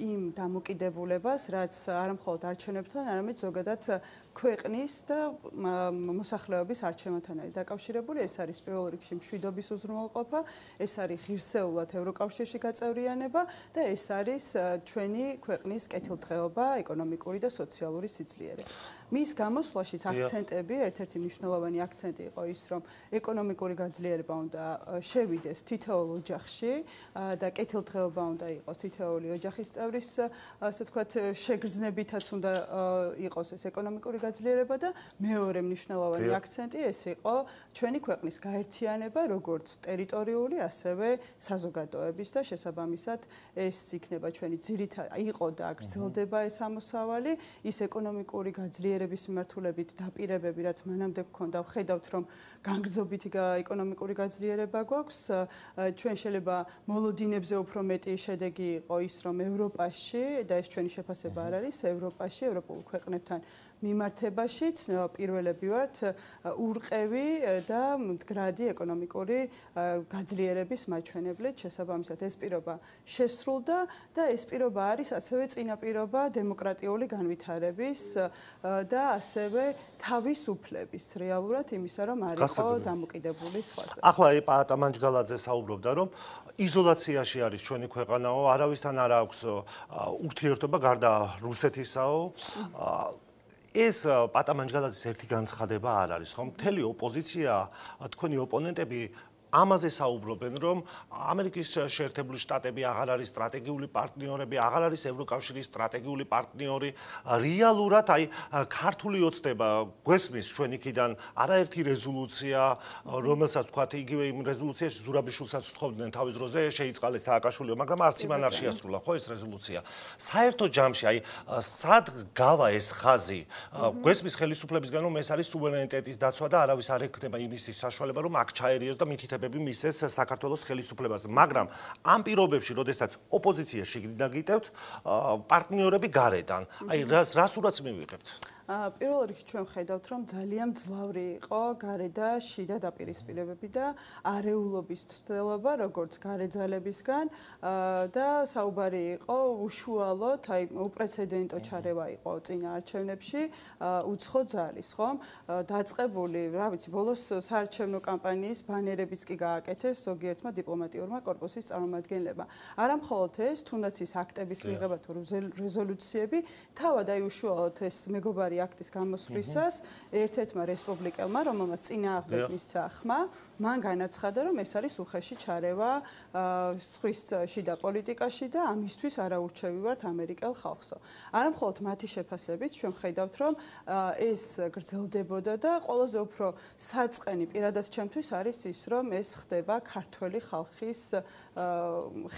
იმ დამოკიდებულებას, რაც არა მხოლოდ არჩევნებთან, არამედ ზოგადად ქვეყნის და მოსახლეობის არჩევანთან არის დაკავშირებული. ეს არის პირველ რიგში მშვიდობის უზრუნველყოფა, ეს არის ღირსეულად ევროკავშირში გაწევრიანება და ეს არის ჩვენი ქვეყნის კეთილდღეობა, ეკონომიკური და სოციალური სიძლიერე. მის გამოსვლაშიც აქცენტები, ერთ-ერთი მნიშვნელოვანი აქცენტი იყო ის, რომ ეკონომიკური გაძლიერება უნდა შევიდეს თითოეულ ოჯახში და კეთილდღეობა უნდა იყოს თითოეული ოჯახის წევრის, ასე ვთქვათ, შეგრძნებითაც უნდა იყოს ეს ეკონომიკური გაძლიერება და მეორე მნიშვნელოვანი აქცენტი ეს იყო ჩვენი ქვეყნის გაერთიანება, როგორც ტერიტორიული, ასევე საზოგადოების და შესაბამისად ეს იქნება ჩვენი იყო და გრძელდება ეს ამოსავალი, ის ეკონომიკური გაძლიერების მიმართულებით დაპირებები, რაც მანამდე გქონდა, ვხედავთ, რომ განგრძობითი ეკონომიკური გაძლიერება გვაქვს. ჩვენ შეიძლება მოლოდინებზე უფრო მეტი შედეგი იყო ის, რომ ევროპაში და ეს ჩვენი შეფასება არ არის, ევროპაში, ევროპულ ქვეყნებთან მიმართებაშიც პირველები ვართ ურყევი და მდგრადი ეკონომიკური გაძლიერების მაჩვენებლით. შესაბამისად ეს პირობა შესრულდა და ეს პირობა არის ასევე წინაპირობა დემოკრატიული განვითარების და ასევე თავისუფლების რეალურად იმისა, რომ არ იყო დამოკიდებული სხვაზე. ახლა პაატა მანჯგალაძე საუბრობდა, რომ იზოლაციაში არის ჩვენი ქვეყანაო, არავისთან არ აქვს ურთიერთობა გარდა რუსეთისაო. ეს პაატა მანჯგალაძის ერთი განცხადება არ არის, ხო? მთელი ოპოზიცია, თქვენი ოპონენტები ამაზე საუბრობენ, რომ ამერიკის შეერთებული შტატები აღარ არის სტრატეგიული პარტნიორები, აღარ არის ევროკავშირის სტრატეგიული პარტნიორი. რეალურად აი ქართული ოცნება გვესმის ჩვენიკიდან არაერთი რეზოლუცია, რომელსაც ვთქვათ, იგივე იმ რეზოლუციაში ზურაბიშვილსაც ვთხოვდნენ თავის დროზე შეიწყალეს სააკაშვილიო, მაგრამ არც იმან არ შეასრულა ხო ეს რეზოლუცია. საერთო ჯამში აი სად გავა ეს ხაზი? გვესმის ხელისუფლებისგან, რომ ეს არის სუვერენიტეტის დაცვა და არავის არ ექნება იმის საშუალება, რომ აქ ჩაერიოს და მითითებები მისცეს საქართველოს ხელისუფლებას. მაგრამ ამ პირობებში, როდესაც ოპოზიცია შიგნიდან გიტევთ, პარტნიორები გარედან, აი რას ურაც მივიღებთ? პირველ რიგში ჩვენ ვხედავთ, რომ ძალიან მძლავრი იყო გარე და შიდა დაპირისპირებები და არეულობის ცდელობა, როგორც გარეძალებისგან და საუბარი იყო უშუალოდ, აი უპრეცედენტო ჩარევა იყო წინა არჩევნებში, უცხო ძალის, ხომ? დაწყებული, რა ვიცი, ბოლოს საარჩევნო კამპანიის ბანერებიც კი გააკეთეს ზოგიერთმა დიპლომატიურმა კორპუსის წარმომადგენლებმა. არა მხოლოდ ეს, თუნდაც ის აქტების მიღება თუ რეზოლუციები, თავად აი უშუალოდ ეს მეგობარი აქტის გამოსვლისას ერთ-ერთმა რესპუბლიკელმა, რომელმაც წინააღმდეგ მისცა ხმა, მან განაცხადა, რომ ეს არის უხეში ჩარევა ზღვის შიდა პოლიტიკაში და ამისთვის არაურჩევი ვართ ამერიკელ ხალხსო. არა მხოლოდ მათი შეფასებით, ჩვენ ვხედავთ, რომ ეს გრძელდებოდა და ყველაზე უფრო საწყენი პირადად ჩემთვის არის ის, რომ ეს ხდება ქართველი ხალხის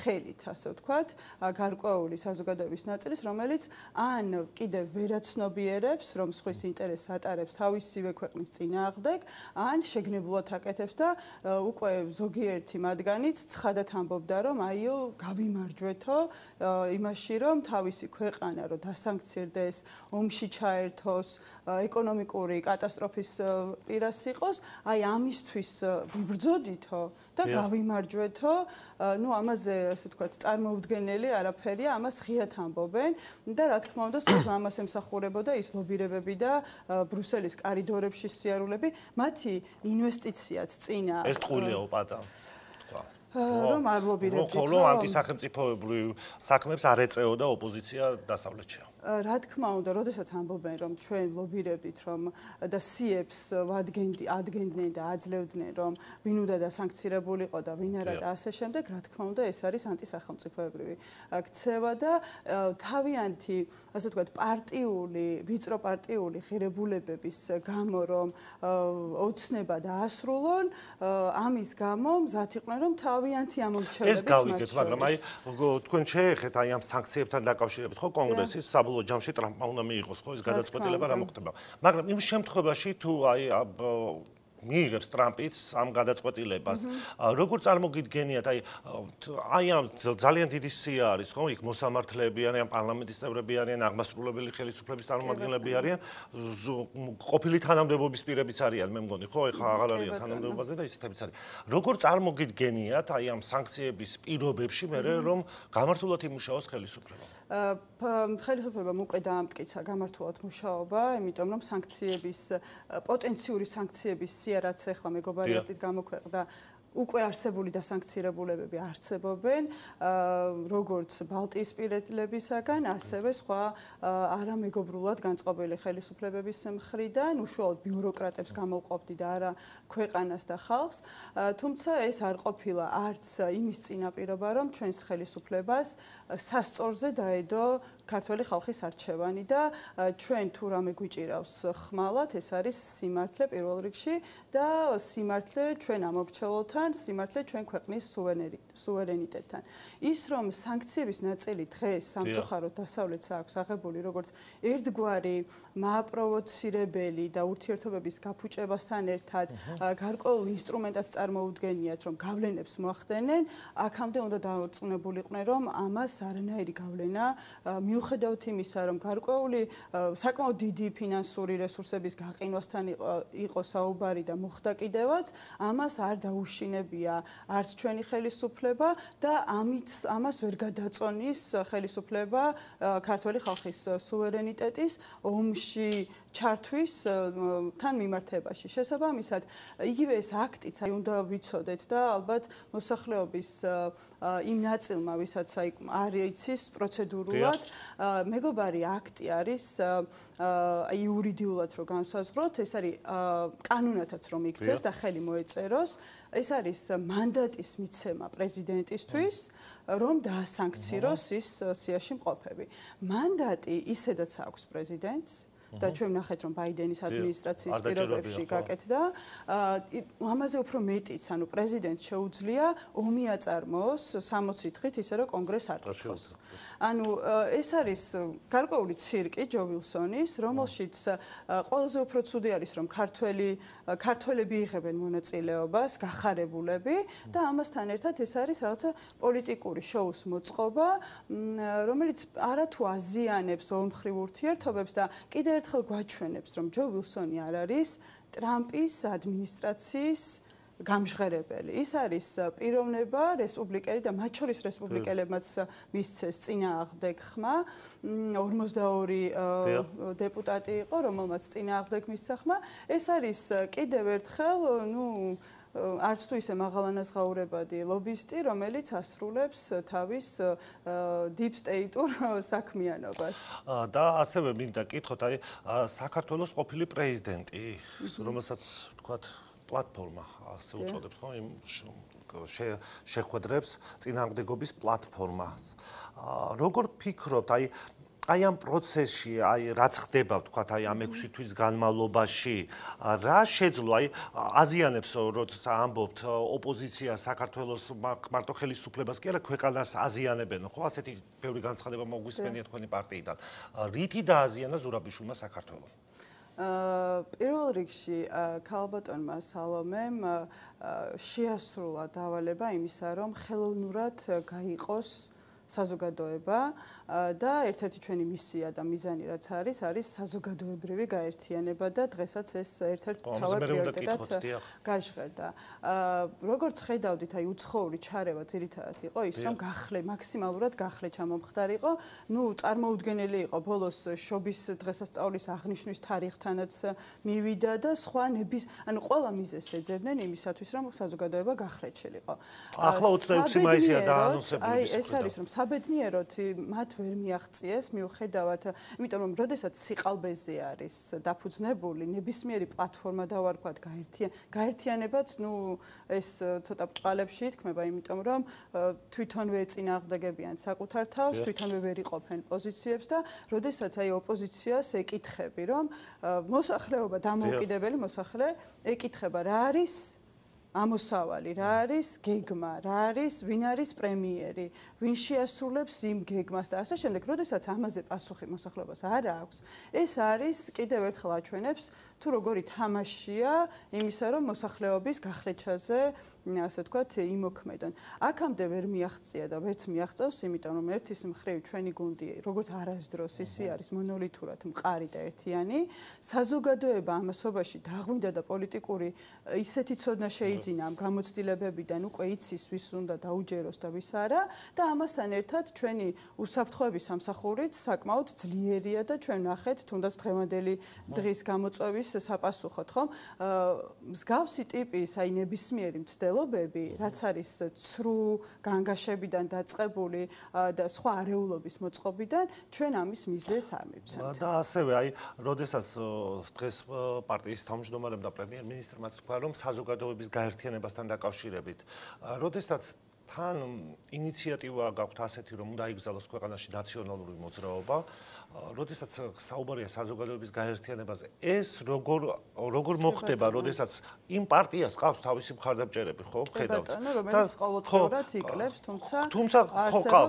ხელით, ასე ვთქვათ, გარკვეული საზოგადოების ნაწილის, რომელიც ან კიდევ ვერაცნობიერებს რომ სხვის ინტერესს ატარებს თავისივე ქვეყნის წინააღმდეგ, ან შეგნებულად აკეთებს და უკვე ზოგიერთი მათგანიც ცხადად ამბობდა, რომ აიო, გავიმარჯვეთო იმაში, რომ თავისი ქვეყანა რომ დასანქცირდეს, ომში ჩაერთოს, ეკონომიკური კატასტროფის პირას იყოს, აი ამისთვის ვიბრძოდითო და გავიმარჯვეთო, ну ამაზე ასე ვთქვათ, წარმოუდგენელი არაფერია, ამას ღიად ამბობენ და რა თქმა უნდა, სწორედ ამას ემსახურებოდა ის ლობირებები და ბრუსელის კორიდორებში სიარულები, მათი ინვესტიციაც წინა ეს ტყუილია უპატა. რომ არ ლობირებდით. ხოლო ანტისახელმწიფოებრივ საქმებს არ ეწეოდა ოპოზიცია დასავლეთში. რა თქმა უნდა, როდესაც ამბობენ, რომ ჩვენ ლობირებდით, რომ და სიებს ადგენდნენ და აძლევდნენ, რომ ვინ უნდა დასანქცირებულიყო და ვინ არა და ასე შემდეგ, რა თქმა უნდა, ეს არის ანტისახელმწიფოებრივი ქცევა და თავიანთი, ასე ვთქვათ, ვიწრო პარტიული ღირებულებების გამო, რომ ოცნება დაასრულონ, ამის გამო მზად იყვნენ, რომ თავიანთი ამორჩელებიც ეს გავიგეთ, მაგრამ აი თქვენ შეეხეთ აი ამ სანქციებთან დაკავშირებით, ხო, კონგრესის საბოლოო ჯამში ტრამპმა უნდა მიიღოს ხო ეს გადაწყვეტილება რა მოხდება. მაგრამ იმ შემთხვევაში თუ აი მიიღებს ტრამპიც ამ გადაწყვეტილებას, როგორ წარმოგიდგენიათ, აი ამ ძალიან დიდი სია არის ხო, იქ მოსამართლეები არიან, პარლამენტის წევრები არიან, აღმასრულებელი ხელისუფლების წარმომადგენლები არიან, ყოფილი თანამდებობის პირებიც არიან, მე მგონი, ხო, ეხლა აღარ არიან თანამდებობაზე და ისეთებიც არის. როგორ წარმოგიდგენიათ აი ამ სანქციების პირობებში მერე რომ გამართულად იმუშაოს ხელისუფლება? ხელისუფლებამ უკვე დაამტკიცა გამართულად მუშაობა, იმიტომ რომ პოტენციური სანქციების რაც ახლა მეგობარი აქტით გამოქვეყნდა, უკვე არსებული დასანქცირებულებები არსებობენ, როგორც ბალტიისპირეთლებისაგან, ასევე სხვა არამეგობრულად განწყობილი ხელისუფლებების მხრიდან, უშუალოდ ბიუროკრატებს გამოვყოფდი და არა ქვეყანას და ხალხს, თუმცა ეს არ ყოფილა არც იმის წინაპირობა, რომ ჩვენს ხელისუფლებას სასწორზე დაედო ქართველი ხალხის არჩევანი და ჩვენ თუ რამე გვიჭირავს ხმალად, ეს არის სიმართლე პირველ რიგში და სიმართლე ჩვენ ამორჩეულთან, სიმართლე ჩვენ ქვეყნის სუვერენიტეტთან. ის რომ სანქციების ნაწილი დღეს სამწუხაროდ დასავლეთს აქვს აღებული როგორც ერთგვარი მააპროვოცირებელი და ურთიერთობების გაფუჭებასთან ერთად გარკვეულ ინსტრუმენტად წარმოუდგენიათ, რომ გავლენებს მოახდენენ, აქამდე უნდა დაარწმუნებულიყვნენ, რომ ამას არანაირი გავლენა მიუხედავთ იმისა, რომ გარკვეული საკმაოდ დიდი ფინანსური რესურსების გაყინვასთან იყო საუბარი და მოხდა კიდევაც, ამას არ დაუშინებია არც ჩვენი ხელისუფლება და ამას ვერ გადაწონის ხელისუფლება ქართველი ხალხის სუვერენიტეტის ომში ჩართვის თან მიმართებაში. შესაბამისად, იგივე ეს აქტიც უნდა ვიცოდეთ და ალბათ მოსახლეობის იმ ნაწილმა, ვისაც არ იცის პროცედურულად, მეგობარი აქტი არის იურიდიულად რო განსაზღვროთ, ეს არის კანონათაც რომ იქცეს და ხელი მოეწეროს, ეს არის მანდატის მიცემა პრეზიდენტისთვის, რომ დაასანქციროს ის სიაში მყოფები. მანდატი ისედაც აქვს პრეზიდენტს და ჩვენ ვნახეთ, რომ ბაიდენის ადმინისტრაციის პირობებში გაკეთდა. ამაზე უფრო მეტიც, ანუ პრეზიდენტს შეუძლია ომი აწარმოოს 60 დღით, ისე რომ კონგრესს არ ყოფს. ანუ ეს არის გარკვეული ცირკი ჯო ვილსონის, რომელშიც ყველაზე უფრო ცუდი არის, რომ ქართველები იღებენ მონაწილეობას, გახარებულები და ამასთან ერთად ეს არის რაღაცა პოლიტიკური შოუს მოწყობა, რომელიც არათუ აზიანებს ომხრივ ურთიერთობებს და კიდევ ერთხელ გვაჩვენებს, რომ ჯო ვილსონი არ არის ტრამპის ადმინისტრაციის გამჟღერებელი. ის არის პიროვნება, რესპუბლიკელი და მათ შორის რესპუბლიკელებმაც მისცეს წინააღმდეგ ხმა. 42 დეპუტატი იყო, რომელმაც წინააღმდეგ მისცა ხმა. ეს არის კიდევ ერთხელ, არც თუ ისე მაღალანაზღაურებადი ლობისტი, რომელიც ასრულებს თავის deep state-ურ საქმიანობას. და ასევე მინდა კითხოთ, აი საქართველოს ყოფილი პრეზიდენტი, რომელსაც თქვათ პლატფორმა ასე უწოდებს, ხო, იმ შეხვედრებს წინააღმდეგობის პლატფორმას. როგორ ფიქრობთ, აი აი ამ პროცესში, აი რაც ხდება, თქვათ, აი ამ 6 თვის განმავლობაში, რა შეძლო, აი აზიანებს, როცა ამბობთ ოპოზიცია საქართველოს მარტო ხელისუფლებას კი არა, ქვეყანას აზიანებენ, ხო, ასეთი ბევრი განცხადება მოგვისმენია თქვენი პარტიიდან. რითი დააზიანა ზურაბიშვილმა საქართველოს? პირველ რიგში ქალბატონმა სალომემ შეასრულა დავალება იმისა, რომ ხელოვნურად გაიყოს საზოგადოება და ერთ-ერთი ჩვენი მისია და მიზანი რაც არის საზოგადოებრივი გაერთიანება და დღესაც ეს ერთ-ერთ მთავარ პრიორიტეტად გაჟღერდა. როგორც ხედავდით, აი უცხოური ჩარევა ძირითადად იყო ის, რომ მაქსიმალურად გახლე ჩამომხდარიყო, წარმოუდგენელი იყო ბოლოს შობის დღესასწაულის აღნიშვნის თარიღთანაც მივიდა და სხვა ყველა მიზეზს ეძებდნენ იმისათვის, რომ საზოგადოება გახრეჩილიყო. ახლა 26 მაისია დაანონსებული. აი ეს არის რომ საბედნიეროდ მათ ვერ მიაღწიეს მიუხედავად, იმიტომ რომ როდესაც სიყალბეზე არის დაფუძნებული ნებისმიერი პლატფორმა დავარქვათ გაერთიანებაც, ეს ცოტა ბრწყალებში ითქმება, იმიტომ რომ თვითონვე წინააღმდეგებიან საკუთარ თავს, თვითონვე ვერ იყოფენ პოზიციებს და როდესაც აი ოპოზიციას ეკითხები, რომ მოსახლეობა დამოუკიდებელი მოსახლე ეკითხება რა არის ამოსავალი, რა არის გეგმა, რა არის, ვინ არის პრემიერი, ვინ შეასრულებს იმ გეგმას და ასე შემდეგ, როდესაც ამაზე პასუხი მოსახლეობას არ აქვს, ეს არის კიდევ ერთხელ აჩვენებს თუ როგორი თამაშია იმისა, რომ მოსახლეობის გახრეჩაზე, ასე ვთქვათ, იმოქმედონ. აქამდე ვერ მიაღწია და ვერც მიაღწევს, იმიტომ რომ ერთის მხრივ ჩვენი გუნდი, როგორც არასდროს ისი არის მონოლითურად მყარი და ერთიანი, საზოგადოება ამასობაში დაღვინდა და პოლიტიკური ისეთი ცოდნა შეიძინა ამ გამოცდილებებიდან, უკვე იცის ვის უნდა დაუჯეროს და ვის არა და ამასთან ერთად ჩვენი უსაფრთხოების სამსახურიც საკმაოდ ძლიერია და ჩვენ ნახეთ თუნდაც დღევანდელი დღის გამოწვევის საპასუხოდ, ხომ? მსგავსი ტიპის აი ნებისმიერი მცდელობები, რაც არის ცრუ განგაშებიდან დაწყებული და სხვა არეულობის მოწყობიდან, ჩვენ ამის მიზეზს არ მივცემთ. და ასევე აი, როდესაც დღეს პარტიის თავმჯდომარემ და პრემიერ-მინისტრმა თქვა, რომ საზოგადოების გაერთიანებასთან დაკავშირებით, როდესაც თან ინიციატივა გაქვთ ასეთი, რომ უნდა იგზავნოს ქვეყანაში ნაციონალური მოძრაობა, როდესაც საუბარია საზოგადოების გაერთიანებაზე, ეს როგორ მოხდება, როდესაც იმ პარტიას ყავს თავისი მხარდამჭერები, ხო, ხედავთ? რომელიც ყოველწლიურად იკლებს, თუმცა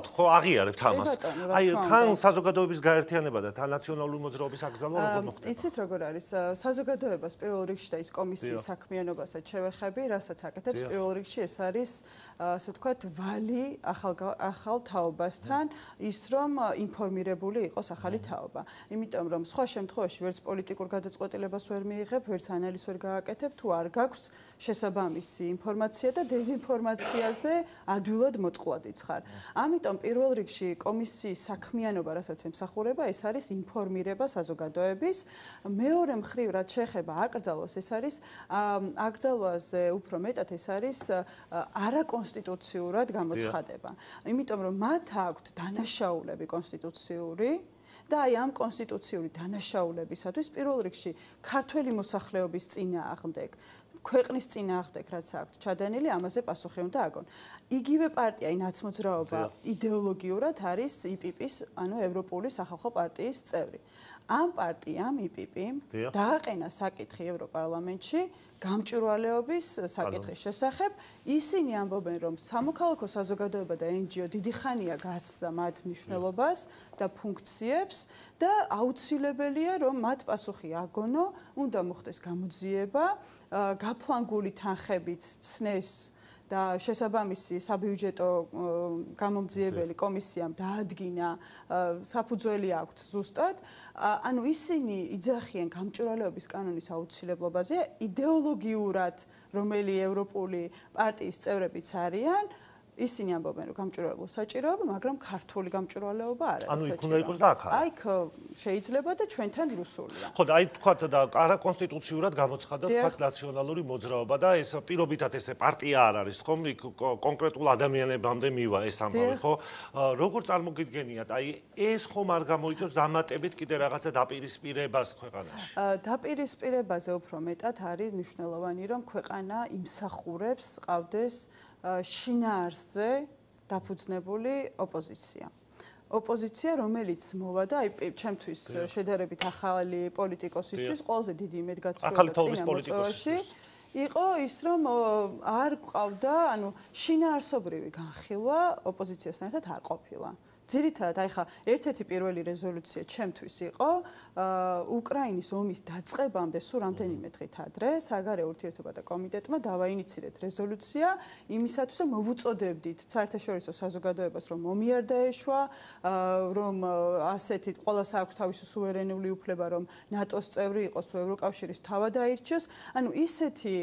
ხო აღიარებთ ამას. აი, თან საზოგადოების გაერთიანება და თან ნაციონალური მოძრაობის აკრძალვა როგორ მოხდება? იცით როგორ არის? საზოგადოებას პირველ რიგში და ის კომისიის საქმიანობასაც შევეხები, რასაც აკეთებს, პირველ რიგში ეს არის, ასე ვთქვათ, ვალი ახალ თაობასთან, ის რომ ინფორმირებული იყოს ახალი თაობა. იმიტომ რომ სხვა შემთხვევაში ვერც პოლიტიკურ გადაწყვეტილებას ვერ მიიღებ, ვერც ანალიზს ვერ გააკეთებ, თუ არ გაქვს შესაბამისი ინფორმაცია და დეზინფორმაციაზე ადვილად მოწყვლადიც ხარ. ამიტომ პირველ რიგში კომისიის საქმიანობა, რასაც ემსახურება, ეს არის ინფორმირება საზოგადოების. მეორე მხრივ, რაც შეეხება აკრძალვას, ეს არის აკრძალვაზე უფრო მეტად ეს არის არაკონსტიტუციურად გამოცხადება. იმიტომ რომ მათ აქვთ დანაშაულები კონსტიტუციური და აი ამ კონსტიტუციური დანაშაულებისათვის პირველ რიგში ქართველი მოსახლეობის წინააღმდეგ, ქვეყნის წინააღმდეგ რაც აქვთ ჩადენილი, ამაზე პასუხი უნდა აგონ. იგივე პარტია, აი ნაცმოძრაობა იდეოლოგიურად არის იპიპ-ის, ანუ ევროპული სახალხო პარტიის წევრი. ამ პარტიამ იპიპ-იმ დააყენა საკითხი ევროპარლამენტში გამჭვირვალეობის საკითხის შესახებ, ისინი ამბობენ, რომ სამოქალაქო საზოგადოება და NGO დიდი ხანია გაცდა მათ მნიშვნელობას და ფუნქციებს და აუცილებელია, რომ მათ პასუხი აგონო, უნდა მოხდეს გამოძიება, გაფლანგული თანხებით ცნეს და შესაბამისი საბიუჯეტო გამომძიებელი კომისიამ დაადგინა საფუძველი აქვთ ზუსტად, ანუ ისინი იძახიან გამჭვირვალეობის კანონის აუცილებლობაზე, იდეოლოგიურად რომელი ევროპული პარტიის წევრებიც არიან, ისინი ამბობენ, რომ გამჭვირვალეობა საჭიროა, მაგრამ ქართული გამჭვირვალეობა არ არის საჭირო. ანუ იქ უნდა იყოს და აქ არის. იქ შეიძლება და ჩვენთან რუსულია. ხო და აი თქვათ და არაკონსტიტუციურად გამოცხადდა თქვათ ნაციონალური მოძრაობა და ეს პირობითად ესე პარტია არ არის, ხომ? იქ კონკრეტულ ადამიანებამდე მივა ეს ამბავი, ხო? როგორ წარმოგიდგენიათ? აი ეს ხომ არ გამოიწვევს დამატებით კიდე რაღაცა დაპირისპირებას ქვეყანაში? დაპირისპირებაზე უფრო მეტად არის მნიშვნელოვანი, რომ ქვეყანა იმსახურებს, ყავდეს შინაარსზე დაფუძნებული ოპოზიცია. ოპოზიცია, რომელიც მოვა და აი ჩემთვის შედარებით ახალი პოლიტიკოსისთვის ყველაზე დიდი იმედგაცრუება წინა მოწვევაში იყო ის, რომ არ ყავდა, ანუ შინაარსობრივი განხილვა ოპოზიციასთან ერთად არ ყოფილა. ძირითადად, აი ხა ერთ-ერთი პირველი რეზოლუცია ჩემთვის იყო უკრაინის ომის დაწყებამდე სულ რამდენიმე დღით ადრე საგარეო ურთიერთობათა კომიტეტმა დავაინიცირეთ რეზოლუცია იმისათვის, რომ მოვუწოდებდით საერთაშორისო საზოგადოებას, რომ ომი არ დაეშვა, რომ ასეთი ყველას აქვს თავისი სუვერენული უფლება, რომ ნატოს წევრი იყოს თუ ევროკავშირის თავად აირჩიოს. ანუ ისეთი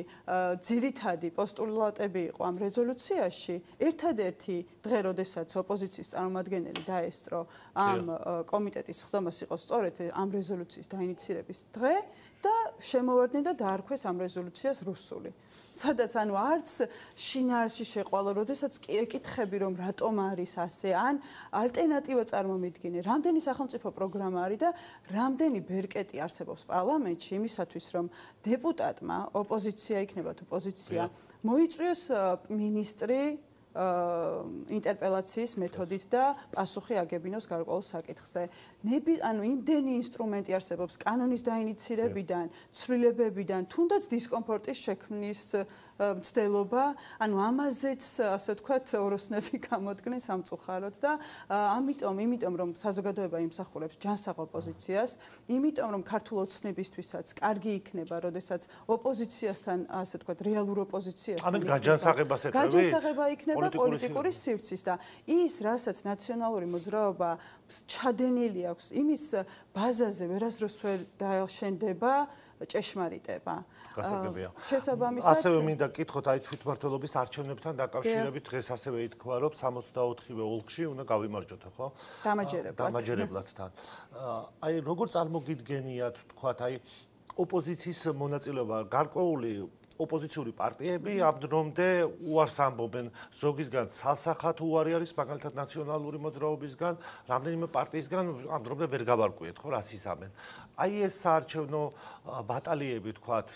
ძირითადი პოსტულატები იყო ამ რეზოლუციაში. ერთადერთი დღე, როდესაც ოპოზიციის წარმომადგენელი დაესწრო ამ კომიტეტის ხდომას იყო სწორედ ამ რეზოლუციის დაინიცირების დღე და შემოვარდნენ და დაარქვეს ამ რეზოლუციას რუსული. სადაც ანუ არც შინაარსში შეყვალო, როდესაც კი ეკითხები, რომ რატომ არის ასე, ან ალტერნატივა წარმომიდგინე, რამდენი სახელმწიფო პროგრამა არის და რამდენი ბერკეტი არსებობს პარლამენტში იმისათვის, რომ დეპუტატმა, ოპოზიცია იქნება თუ პოზიცია, მოიწვიოს მინისტრი ინტერპელაციის მეთოდით და პასუხი აგებინოს გარკვეულ საკითხზე. ანუ იმდენი ინსტრუმენტი არსებობს კანონის დაინიცირებიდან, ცვლილებებიდან, თუნდაც დისკომფორტის შექმნის მცდელობა, ანუ ამაზეც ასე ვთქვათ, ოროსნები გამოდგნენ სამწუხაროდ და იმიტომ რომ საზოგადოება იმსახურებს ჯანსაღ ოპოზიციას, იმიტომ რომ ქართულ ოცნებისთვისაც კარგი იქნება, როდესაც ოპოზიციასთან ასე ვთქვათ, რეალურ ოპოზიციასთან გაჯანსაღება იქნება პოლიტიკური სივრცის და ის, რასაც ნაციონალური მოძრაობა ჩადენილი აქვს, იმის ბაზაზე ვერასდროს ვერ დააშენდება ჭეშმარიტება. გასაგებია. შესაბამისად, ასევე მინდა გკითხოთ აი თვითმმართველობის არჩევნებთან დაკავშირებით დღეს ასევე ითქვა, რომ 64-ვე ოლქში უნდა გავიმარჯვოთ, ხო? დამაჯერებლადთან. აი როგორ წარმოგიდგენიათ, თქვათ, აი ოპოზიციის მონაწილეობა გარკვეული ოპოზიციური პარტიები ამ დრომდე უარს ამბობენ, ზოგისგან სასახათ უარი არის, მაგალითად ნაციონალური მოძრაობისგან, რამდენიმე პარტიისგან ამ დრომდე ვერ გავარკვიეთ, ხო, რას ისამენ. აი ეს საარჩევნო ბატალიები, თქვათ,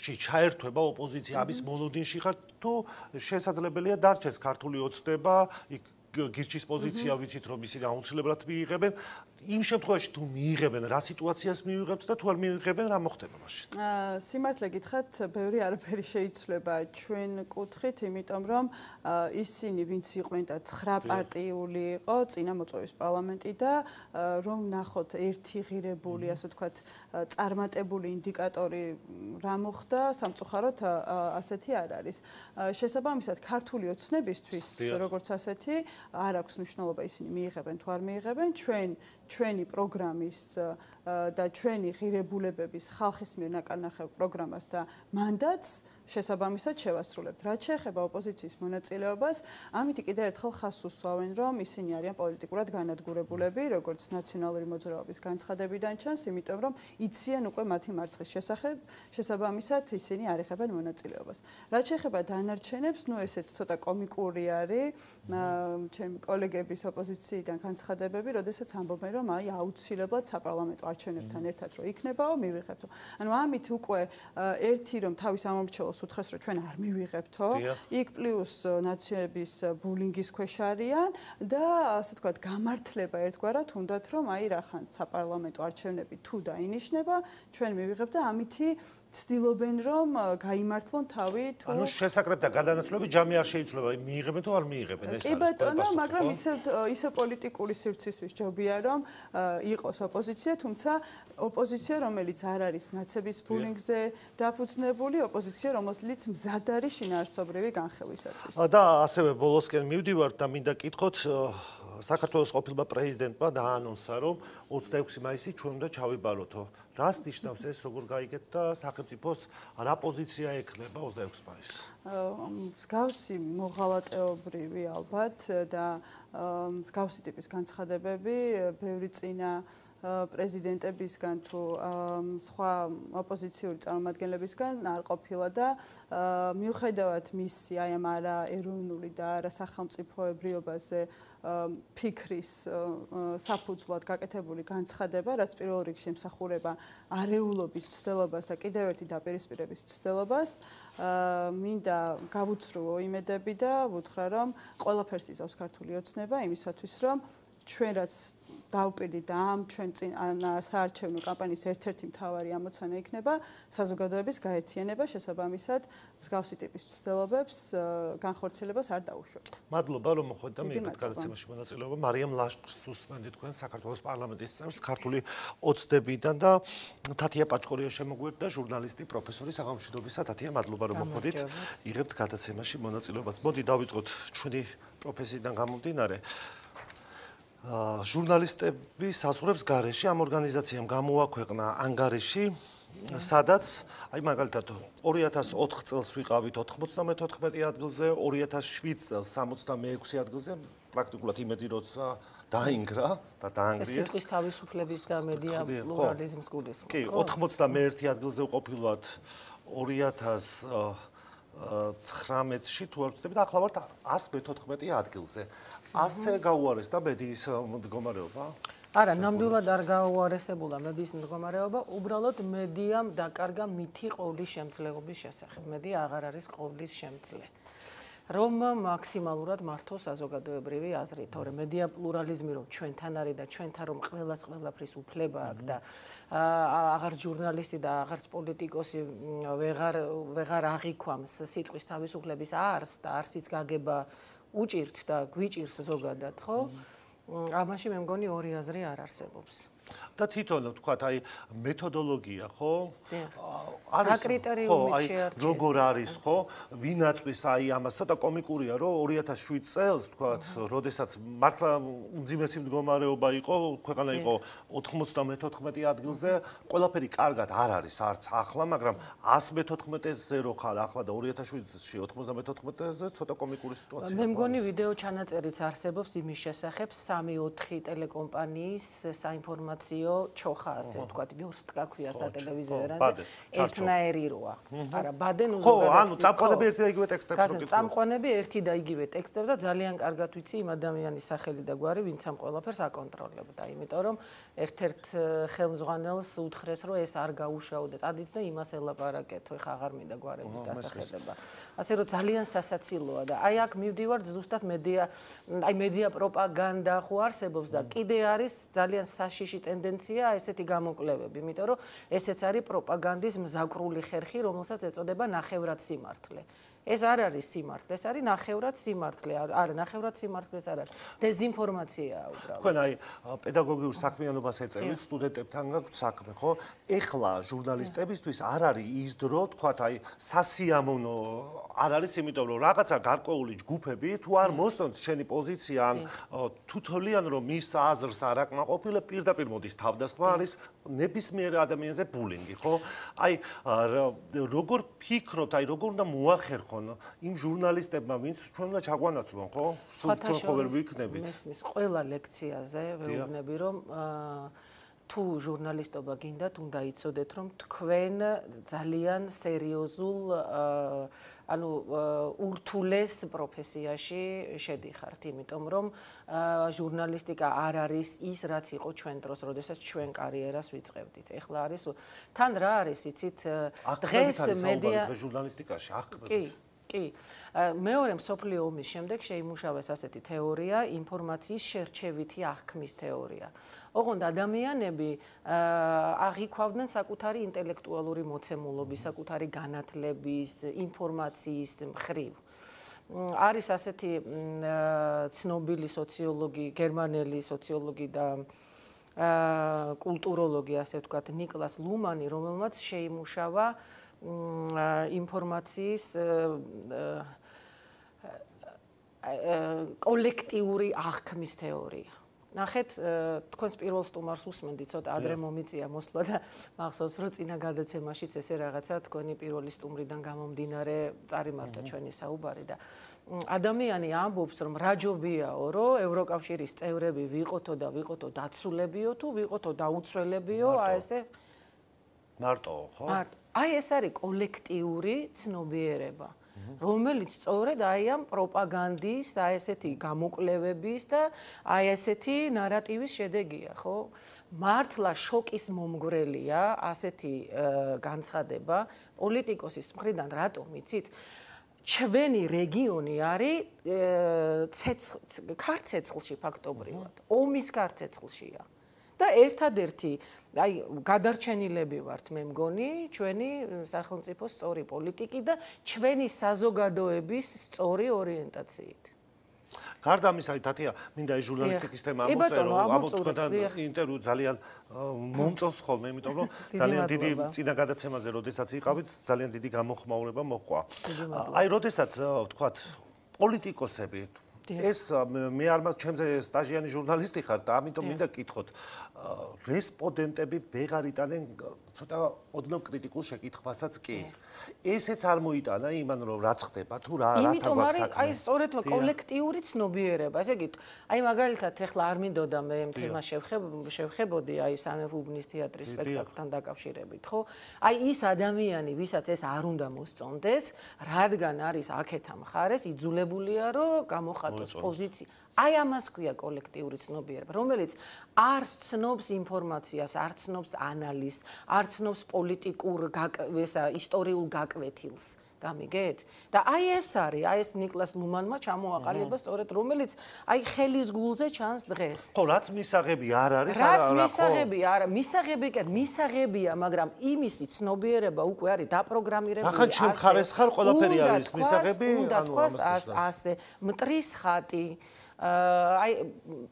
ჩაერთვება ოპოზიცია ამის მოლოდინში ხარ თუ შესაძლებელია დარჩეს ქართული ოცნება, იქ გირჩის პოზიცია ვიცით, რომ ისინი აუცილებლად მიიღებენ. იმ შემთხვევაში თუ მიიღებენ, რა სიტუაციას მიიღებთ და თუ არ მიიღებენ, რა მოხდება მაშინ? სიმართლე გითხრათ, ბევრი არაფერი შეიცვლება ჩვენ კუთხით, იმიტომ რომ ისინი, ვინც იყვნენ და 9 პარტიული იყო წინა მოწვევის პარლამენტი და რომ ნახოთ ერთი ღირებული, ასე ვთქვათ, წარმატებული ინდიკატორი რა მოხდა, სამწუხაროდ ასეთი არ არის. შესაბამისად, ქართული ოცნებისთვის, როგორც ასეთი, არ აქვს მნიშვნელობა ისინი მიიღებენ თუ არ მიიღებენ, ჩვენი პროგრამის და ჩვენი ღირებულებების ხალხის მიერ ნაკარნახევ პროგრამას და მანდატს შესაბამისად შევასრულებთ. რაც შეეხება ოპოზიციის მონაწილეობას, ამით კიდევ ერთხელ ხაზს უსვავენ, რომ ისინი არიან პოლიტიკურად განადგურებულები, როგორც ნაციონალური მოძრაობის განცხადებიდან ჩანს, იმიტომ რომ იციან უკვე მათი მარცხის შესახებ, შესაბამისად ისინი არ ეხებენ მონაწილეობას. რაც შეეხება დანარჩენებს, ესეც ცოტა კომიკური არის, ჩემი კოლეგების ოპოზიციიდან განცხადებები, როდესაც ამბობენ, რომ აი აუცილებლად საპარლამენტო არჩევნებთან ერთად რო იქნებაო, მივიღებთო. ანუ ამით უკვე ერთი რომ თავის ამომრჩევლს უთხეს, რომ ჩვენ არ მივიღებთო, იქ პლუს ნაციების ბულინგის ქვეშ არიან და ასე ვთქვათ, გამართლება ერთგვარად უნდათ, რომ აი რახან საპარლამენტო არჩევნები თუ დაინიშნება, ჩვენ მივიღებთ და ამითი ცდილობენ რომ გაიმართლონ თავი თუ ანუ შესაკრებთა გადანაცვლები ჯამი არ შეიცვლება მიიღებენ თუ არ მიიღებენ ეს არის. კი ბატონო, მაგრამ ისე პოლიტიკური სივრცისთვის ჯობია რომ იყოს ოპოზიცია, თუმცა ოპოზიცია რომელიც არ არის ნაცების ბულინგზე დაფუძნებული, ოპოზიცია რომელიც მზად არის შინაარსობრივი განხილვისათვის. და ასევე ბოლოსკენ მივდივართ და მინდა კითხოთ საქართველოს ყოფილმა პრეზიდენტმა დაანონსა, რომ 26 მაისი ჩვენ უნდა ჩავიბაროთო. რას ნიშნავს ეს, როგორ გაიგეთ და სახელმწიფოს რა პოზიცია ექნება 26 მაისს? მსგავსი მოღალატეობრივი ალბათ და მსგავსი ტიპის განცხადებები ბევრი წინა პრეზიდენტებისგან თუ სხვა ოპოზიციური წარმომადგენლებისგან არ ყოფილა და მიუხედავად მისი აი ამ არა ეროვნული და არა სახელმწიფოებრიობაზე ფიქრის საფუძვლად გაკეთებული განცხადება, რაც პირველ რიგში ემსახურება არეულობის ცდელობას და კიდევ ერთი დაპირისპირების ცდელობას, მინდა გავუცრუო იმედები და ვუთხრა, რომ ყველაფერს იზავს ქართული ოცნება იმისათვის, რომ ჩვენ რაც დავპირდით და ამ ჩვენ წინ საარჩევნო კამპანიის ერთ-ერთი მთავარი ამოცანა იქნება საზოგადოების გაერთიანება, შესაბამისად მსგავსი ტიპის ცდილობებს განხორციელებას არ დაუშვებთ. მადლობა რომ მოხვედით და მიიღეთ გადაცემაში მონაწილეობა. მარიამ ლაშქრს უსმენთ თქვენ საქართველოს პარლამენტის წევრს ქართული ოცნებიდან და თათია პაჭკორია შემოგვიერთდა ჟურნალისტი, პროფესორი სახელმწიფოებისა. თათია, მადლობა რომ მოხვედით. იღებთ გადაცემაში მონაწილეობას. მოდი დავიწყოთ ჩვენი პროფესიიდან გამომდინარე. ჟურნალისტები საზღვრებს გარეშე ამ ორგანიზაციამ გამოაქვეყნა ანგარიში, სადაც აი მაგალითად 2004 წელს ვიყავით 94 ადგილზე, 2007 წელს 66 ადგილზე, პრაქტიკულად იმედი როცა დაინგრა და დაანგრიეს. სიტყვის თავისუფლების და მედია პლურალიზმის გულისხმობ. კი, 91 ადგილზე უყოფილვად 2019-ში თუ არ ვცდები და ახლა ვართ 114 ადგილზე. ასე გაუარეს და მედიის მდგომარეობა? არა, ნამდვილად არ გაუარესებულა მედიის მდგომარეობა, უბრალოდ მედიამ დაკარგა მითი ყოვლის შემძლეობის შესახებ. მედია აღარ არის ყოვლის შემძლე. რომ მაქსიმალურად მართოს საზოგადოებრივი აზრი, თორემ მედია პლურალიზმი რომ ჩვენთან არის და ჩვენთან რომ ყველას ყველაფრის უფლება აქვს და აღარ ჟურნალისტი და აღარც პოლიტიკოსი ვეღარ აღიქვამს სიტყვის თავისუფლების არსს და არსის გაგება უჭირთ და გვიჭირს ზოგადად, ხო? ამაში მე მგონი ორი აზრი არ არსებობს. და თვითონ თქვათ აი მეთოდოლოგია ხო? არის კრიტერიუმით შეარჩიეს. როგორ არის ხო? ვინაწვის აი ამას ცოტა კომიკურია რომ 2007 წელს თქვათ, როდესაც მართლა უძიმესი მდგომარეობა იყო, ქვეყანა იყო 94 ადგილზე, ყველაფერი კარგად არ არის არც ახლა, მაგრამ 114-ზე რო ხარ ახლა და 2007-ში 94-ზე ცოტა კომიკური სიტუაცია. მე მგონი ვიდეო ჩანაწერიც არსებობს იმის შესახებ 3-4 ტელეკომპანიის საინფორმაციო ჩოხა, ასე ვთქვათ, ვიორსტკა ქვია სატელევიზიო ერაზე, ერთნაირი როა. არა, ბადენ ხო, ანუ წამყვანები ერთი და იგივე ტექსტებს ვკითხავთ. წამყვანები ერთი და იგივე ტექსტებს და ძალიან კარგად ვიცი იმ ადამიანის სახელი და გვარი, ვინც ამ ყველაფერს აკონტროლებდა, იმიტომ რომ ერთ-ერთ ხელმძღვანელს უთხრეს, რომ ეს არ გაუშაო და წადით და იმას ელაპარაკეთ, ეხა აღარ მინდა გვარების დასახელება. ასე რომ ძალიან სასაცილოა და აი აქ მივდივართ ზუსტად მედია პროპაგანდა ხო არსებობს და კიდე არის ძალიან საშიში ტენდენცია ესეთი გამოკვლევები, იმიტომ რომ ესეც არის პროპაგანდის მზაკრული ხერხი, რომელსაც ეწოდება ნახევრად სიმართლე. ეს არ არის სიმართლე, ეს არის ნახევრად სიმართლე. არა, ნახევრად სიმართლეს არ არის. დეზინფორმაციაა უბრალოდ. თქვენ აი პედაგოგიურ საქმიანობას ეწევით, სტუდენტებთან გაქვთ საქმე, ხო? ეხლა ჟურნალისტებისთვის არ არის ის დრო, თქვათ აი სასიამოვნო არ არის, იმიტომ რომ რაღაცა გარკვეული ჯგუფები თუ არ მოსწონს შენი პოზიცია, ან თუ თვლიან რომ მის აზრს არ აკმაყოფილებ, პირდაპირ მოდის თავდასხმა, არის ნებისმიერ ადამიანზე ბულინგი, ხო? აი როგორ ფიქრობთ, აი როგორ უნდა მოახერხონ იმ ჟურნალისტებმა, ვინც ჩვენ უნდა ჩაგვანაცვლონ, ხო? სულ თქვენ ხო ვერ ვიქნებით. მესმის ყველა ლექციაზე ვეუბნები, რომ თუ ჟურნალისტობა გინდათ, უნდა იცოდეთ, რომ თქვენ ძალიან სერიოზულ ანუ ურთულეს პროფესიაში შედიხართ, იმიტომ რომ ჟურნალისტიკა არ არის ის, რაც იყო ჩვენ დროს, როდესაც ჩვენ კარიერას ვიწყებდით. ეხლა არის თან რა არის, იცით, დღეს მედია ჟურნალისტიკაში აღკვეთით. კი. მეორე მსოფლიო ომის შემდეგ შეიმუშავეს ასეთი თეორია, ინფორმაციის შერჩევითი აღქმის თეორია. ოღონდ ადამიანები აღიქვავდნენ საკუთარი ინტელექტუალური მოცემულობის, საკუთარი განათლების, ინფორმაციის მხრივ. არის ასეთი ცნობილი სოციოლოგი, გერმანელი სოციოლოგი და კულტუროლოგი, ასე ვთქვათ, ნიკლას ლუმანი, რომელმაც შეიმუშავა ინფორმაციის კოლექტიური აღქმის თეორია. ნახეთ, თქვენს პირველ სტუმარს უსმენდი, ცოტა ადრე მომიწია მოსვლა და მახსოვს, რომ წინა გადაცემაშიც ესე რაღაცა თქვენი პირველი სტუმრიდან გამომდინარე წარიმართა ჩვენი საუბარი და ადამიანი ამბობს, რომ რაჯობიაო, რომ ევროკავშირის წევრები ვიყოთო და ვიყოთო დაცულებიო თუ ვიყოთო დაუცველებიო, აი ესე მარტო, ხო? აი ეს არის კოლექტიური ცნობიერება, რომელიც სწორედ აი ამ პროპაგანდის, აი ესეთი გამოკვლევების და აი ესეთი ნარატივის შედეგია, ხო? მართლა შოკის მომგვრელია ასეთი განცხადება პოლიტიკოსის მხრიდან, რატომ იცით? ჩვენი რეგიონი არის ქარცეცხლში ფაქტობრივად, ომის ქარცეცხლშია. და ერთადერთი, აი, გადარჩენილები ვართ, მე მგონი, ჩვენი სახელმწიფოს სწორი პოლიტიკი და ჩვენი საზოგადოების სწორი ორიენტაციით. გარდა ამისა, თათია, მინდა ეს ჟურნალისტიკის თემა ამოწერო, თქვენთან ინტერვიუ ძალიან მომწონს ხოლმე, იმიტომ რომ ძალიან დიდი წინა გადაცემაზე, როდესაც იყავით, ძალიან დიდი გამოხმაურება მოჰყვა. აი, როდესაც ვთქვათ, პოლიტიკოსები ეს მე არ მაქვს ჩემზე სტაჟიანი ჟურნალისტი ხარ და ამიტომ მინდა გკითხოთ რესპონდენტები ვეღარ იტანენ ცოტა ოდნავ კრიტიკულ შეკითხვასაც კი ესეც არ მოიტანა იმან რომ რაც ხდება თუ რასთან გვაქვს საქმე აი სწორედ კოლექტიური ცნობიერება ესე იგი აი მაგალითად ეხლა არ მინდოდა მე თემა შევხებოდი აი სამეფობნის თეატრის სპექტაკლთან დაკავშირებით ხო აი ის ადამიანი ვისაც ეს არ უნდა მოსწონდეს რადგან არის აქეთა მხარეს იძულებულია რომ გამოხატოს პოზიცია აი ამას ქვია კოლექტიური ცნობიერება, რომელიც არ ცნობს ინფორმაციას, არ ცნობს ანალიზს, არ ცნობს პოლიტიკურ ისტორიულ გაკვეთილს. გამიგეთ? და აი ეს არის, აი ეს ნიკლას ლუმანმა ჩამოაყალიბა სწორედ რომელიც აი ხელის გულზე ჩანს დღეს. ხო, რაც მისაღები არ არის, რაც მისაღები არა, მისაღებია, მაგრამ იმისი ცნობიერება უკვე არის დაპროგრამირებული. ახლა ჩემ ხარეს ხარ ყველაფერი არის მისაღები, უნდა თქვას ასე, მტრის ხატი აი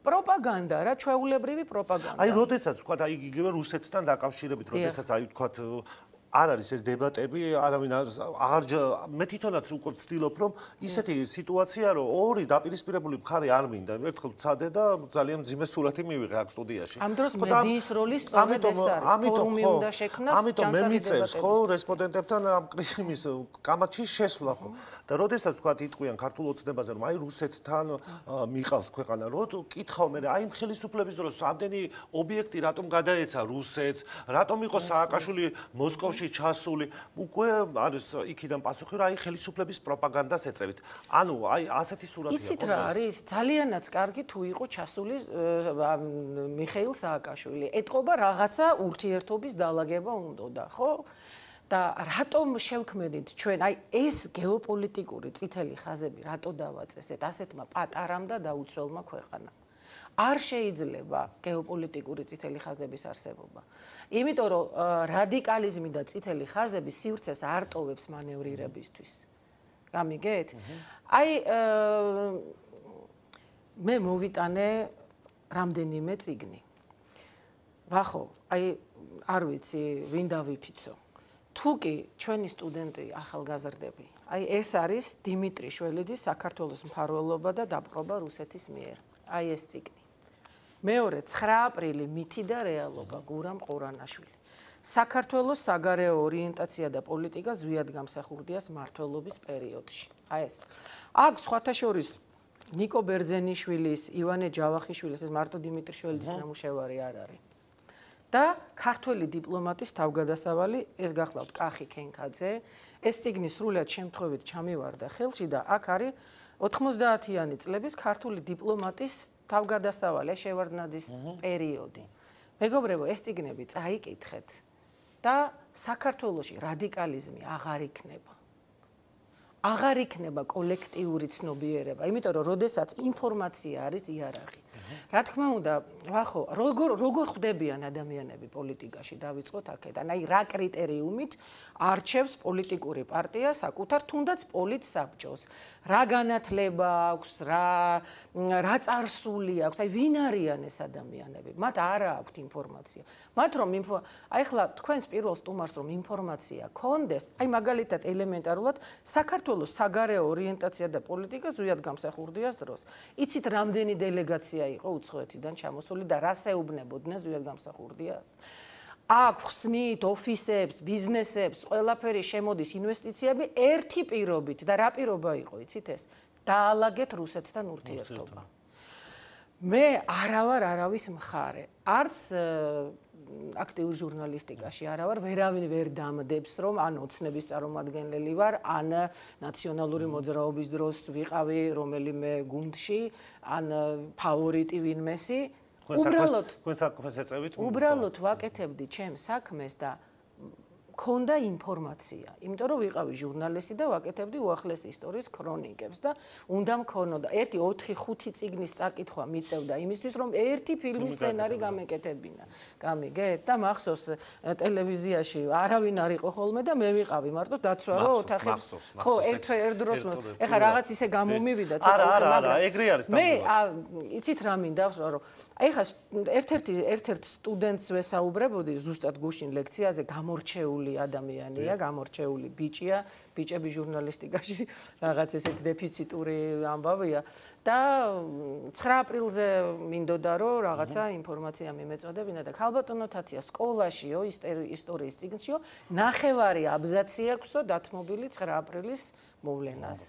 პროპაგანდა რა ჩვეულებრივი პროპაგანდა. აი როდესაც თქვა აი იგივე რუსეთთან დაკავშირებით, როდესაც აი თქვა არ არის ეს დებატები, არავინ აღარ მე თვითონაც უკვე ვცდილობ რომ ისეთი სიტუაცია რომ ორი დაპირისპირებული მხარე არ მინდა, ერთხელ ვცადე და ძალიან მძიმე სურათი მივიღე აქ სტუდიაში. ამ დროს მედიის როლი სწორედ ეს არის. ფორუმი უნდა შექმნას. ამიტომ მე მიწევს ხო რესპონდენტებთან ამ კრიმის კამათში შესვლა ხო. და როდესაც თქვა იტყვიან ქართულ ოცნებაზე რომ აი რუსეთთან მიყავს ქვეყანა, რომ კითხავ მე აი იმ ხელისუფლების დროს ამდენი ობიექტი რატომ გადაეცა რუსეთს, რატომ იყო სააკაშვილი მოსკოვში ჩასული, უკვე არის იქიდან პასუხი რომ აი ხელისუფლების პროპაგანდას ეწევით. ანუ აი ასეთი სურათია. იცით რა არის? ძალიანაც კარგი თუ იყო ჩასული მიხეილ სააკაშვილი. ეტყობა რაღაცა ურთიერთობის დაალაგება უნდოდა, ხო? და რატომ შევქმნით ჩვენ აი ეს გეოპოლიტიკური წითელი ხაზები რატო დავაწესეთ ასეთმა პატარამ და დაუცველმა ქვეყანამ? არ შეიძლება გეოპოლიტიკური წითელი ხაზების არსებობა. იმიტომ რომ რადიკალიზმი და წითელი ხაზები სივრცეს არ ტოვებს მანევრირებისთვის. გამიგეთ? აი მე მოვიტანე რამდენიმე წიგნი. ვახო, აი არ ვიცი, ვინ დავიფიცო. თუ კი ჩვენი სტუდენტი ახალგაზრდები, აი ეს არის დიმიტრი შველიძის საქართველოს მფარველობა და დაპყრობა რუსეთის მიერ. აი ეს წიგნი. მეორე 9 აპრილი მითი და რეალობა გურამ ყურანაშვილი. საქართველოს საგარეო ორიენტაცია და პოლიტიკა ზვიად გამსახურდიას მმართველობის პერიოდში. აი ეს. აქ სხვათა შორის ნიკო ბერძენიშვილის, ივანე ჯავახიშვილის, ეს მარტო დიმიტრი შველიძის ნამუშევარი არ არის. და ქართველი დიპლომატის თავგადასავალი ეს გახლავთ კახი ქენქაძე ეს წიგნი სრულად შემთხვევით ჩამივარდა ხელში და აქ არის 90-იანი წლების ქართული დიპლომატის თავგადასავალი შევარდნაძის პერიოდი. მეგობრებო, ეს წიგნები წაიკითხეთ და საქართველოში რადიკალიზმი აღარ იქნება. აღარ იქნება კოლექტიური ცნობიერება, იმიტომ რომ როდესაც ინფორმაცია არის იარაღი. რა თქმა უნდა, ვახო, როგორ ხვდებიან ადამიანები პოლიტიკაში, დავიწყოთ აქედან. აი რა კრიტერიუმით არჩევს პოლიტიკური პარტია საკუთარ თუნდაც პოლიტსაბჭოს. რა განათლება აქვს, რა წარსული აქვს, აი ვინ არიან ეს ადამიანები? მათ არ აქვთ ინფორმაცია. მათ რომ აი ხლა თქვენს პირველ სტუმარს რომ ინფორმაცია კონდეს, აი მაგალითად ელემენტარულად საქართველოს საგარეო ორიენტაცია და პოლიტიკა ზვიად გამსახურდიას დროს. იცით რამდენი დელეგაცია იყო უცხოეთიდან ჩამოსული და რას ეუბნებოდნენ ზვიად გამსახურდიას? აქ ხსნით ოფისებს, ბიზნესებს, ყველაფერი შემოდის ინვესტიციები ერთი პირობით და რა პირობა იყო, იცით ეს? დაალაგეთ რუსეთთან ურთიერთობა. მე არავარ არავის მხარე. არც აქტიურ ჟურნალისტიკაში არა ვარ, ვერავინ ვერ დამდებს, რომ ან ოცნების წარმომადგენელი ვარ, ან ნაციონალური მოძრაობის დროს ვიყავი რომელიმე გუნდში, ან ფავორიტი ვინმესი. უბრალოდ ვაკეთებდი ჩემს საქმეს და მქონდა ინფორმაცია, იმიტომ რომ ვიყავი ჟურნალისტი და ვაკეთებდი უახლესი ისტორიის ქრონიკებს და უნდა მქონოდა 1-4-5 წიგნის წაკითხვა მიწევდა იმისთვის რომ ერთი ფილმის სცენარი გამეკეთებინა. გამიგეთ? და მახსოვს ტელევიზიაში არავინ არ იყო ხოლმე და მე ვიყავი მარტო დაცვა რომ ოთახებს ხო ერთ დროს ეხლა რაღაც ისე გამომივიდა არა ეგრე არის მე იცით რა მინდა რომ ეხლა ერთ-ერთ სტუდენტს ვესაუბრებოდი ზუსტად გუშინ ლექციაზე გამორჩეული ადამიანია, გამორჩეული ბიჭია, ბიჭები ჟურნალისტიკაში რაღაც ესეთი დეფიციტური ამბავია და 9 აპრილზე მინდოდა რომ რაღაცა ინფორმაცია მიმეწოდებინა და ქალბატონო თათია სკოლაშიო ისტორიის წიგნშიო ნახევარი აბზაცი აქვსო დათმობილი 9 აპრილის მოვლენას.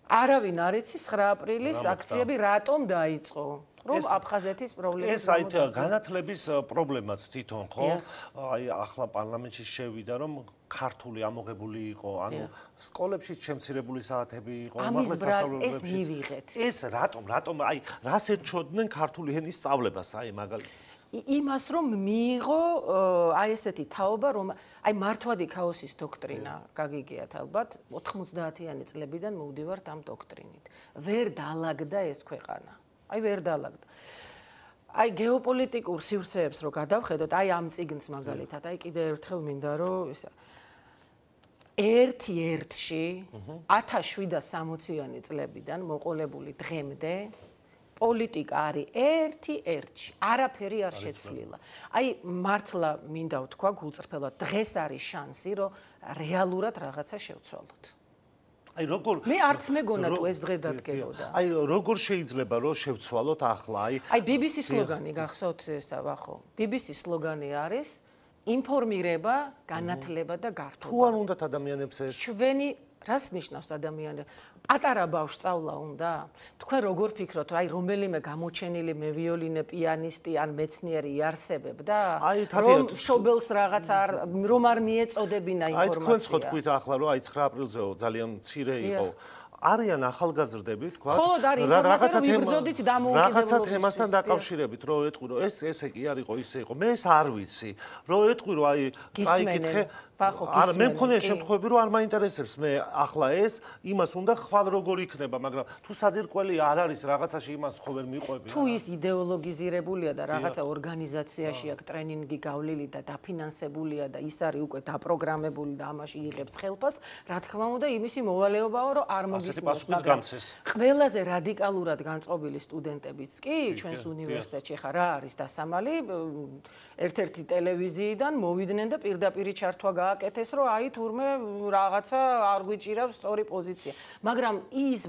არავინ არ იცის 9 აპრილის აქციები რატომ დაიწყო? რომ აფხაზეთის პრობლემები ეს აი განათლების პრობლემაც თვითონ ხო? აი ახლა პარლამენტში შევიდა რომ ქართული ამოღებული იყო, ანუ სკოლებში შემცირებული საათები იყო, ამის ბრალ ეს მივიღეთ. ეს რატომ აი რას ერჩოდნენ ქართული ენის სწავლებას აი მაგალითად იმას რომ მიიღო აი ესეთი თაობა რომ აი მართვადი ქაოსის დოქტრინა გაგიგიათ ალბათ 90-იანი წლებიდან მოვდივართ ამ დოქტრინით. ვერ დაალაგდა ეს ქვეყანა. აი ვერ დაალაგდა. აი გეოპოლიტიკურ სივრცეებს რო გადავხედოთ, აი ამ წიგნს მაგალითად, აი კიდე ერთხელ მინდა რომ ისა ერთ-ერთში 1760-იანი წლებიდან მოყოლებული დღემდე პოლიტიკა არის ერთ-ერთში, არაფერი არ შეცვლილა. აი მართლა მინდა ვთქვა გულწრფელად, დღეს არის შანსი, რომ რეალურად რაღაცა შევცვალოთ. აი როგორ მე არც მეგონა თუ ეს დღე დადგებოდა. აი როგორ შეიძლება რომ შევცვალოთ ახლა აი BBC სლოგანი გახსოვთ ესა ვახო. BBC სლოგანი არის ინფორმირება, განათლება და გართობა. თუ არ უნდათ ადამიანებს ეს ჩვენი რას ნიშნავს ადამიანები? პატარა ბავშვს სწავლა უნდა? თქვენ როგორ ფიქრობთ, აი რომელიმე გამოჩენილი მევიოლინე პიანისტი ან მეცნიერი იარსებებდა? რომ შობელს რაღაც რომ არ მიეწოდებინა ინფორმაცია. აი თქვენ ხო თქვით ახლა რომ აი 9 აპრილზეო ძალიან მცირე იყო. არიან ახალგაზრდები, თქვა, რაღაცა თემასთან დაკავშირებით, რომ ეტყვი, რომ ესე კი არ იყო, ისე იყო. მე ეს არ ვიცი, რომ ეტყვი, რომ აი წაიკითხე. არა, მე მქონია შემთხვევები, რომ არ მაინტერესებს მე ახლა ეს, იმას უნდა ხვალ როგორ იქნება, მაგრამ თუ საძირკველი არ არის რაღაცაში იმას ხო ვერ მიყვები. თუ ის იდეოლოგიზირებულია და რაღაცა ორგანიზაციაში აქვს ტრენინგი გავლილი და დაფინანსებულია და ის არის უკვე დაპროგრამებული და ამაში იღებს ხელფას, რა თქმა უნდა, იმისი მოვალეობაა, რომ არ ყველაზე რადიკალურად განწყობილი სტუდენტებიც კი ჩვენს უნივერსიტეტში ხა რა არის დასამალი ერთ-ერთი ტელევიზიიდან მოვიდნენ და პირდაპირ ჩართვა გააკეთეს რომ აი თურმე რაღაცა არ გვიჭირავს სწორი პოზიცია მაგრამ ის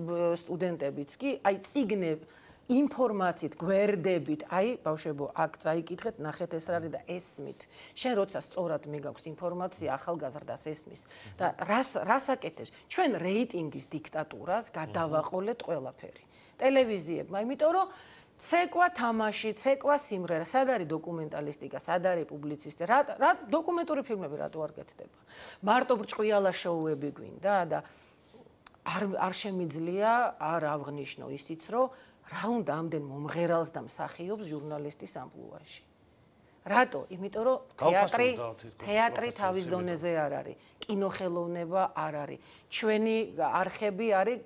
სტუდენტებიც კი აი წიგნებ ინფორმაციით გვერდებით აი ბავშვებო აქ წაიკითხეთ ნახეთ ეს რა არის და ესმით შენ როცა სწორად მეგაქვს ინფორმაცია ახალგაზრდას ესმის და რას აკეთებს ჩვენ რეიტინგის დიქტატურას გადავაყოლეთ ყველაფერი ტელევიზიებმა იმიტომ რომ ცეკვა თამაში ცეკვა სიმღერა სად არის დოკუმენტალისტიკა სად არის პუბლიცისტი რა დოკუმენტური ფილმები რატო არ გეთდება მარტო ბრჭყვიალა შოუები გვინდა და არ შემიძლია არ აღნიშნო ისიც რომ რა უნდა ამდენ მომღერალს და მსახიობს ჟურნალისტის ამპლუაში. რატო? იმიტომ რომ თეატრი თავის დონეზე არ არის, კინოხელოვნება არ არის. ჩვენი არხები არის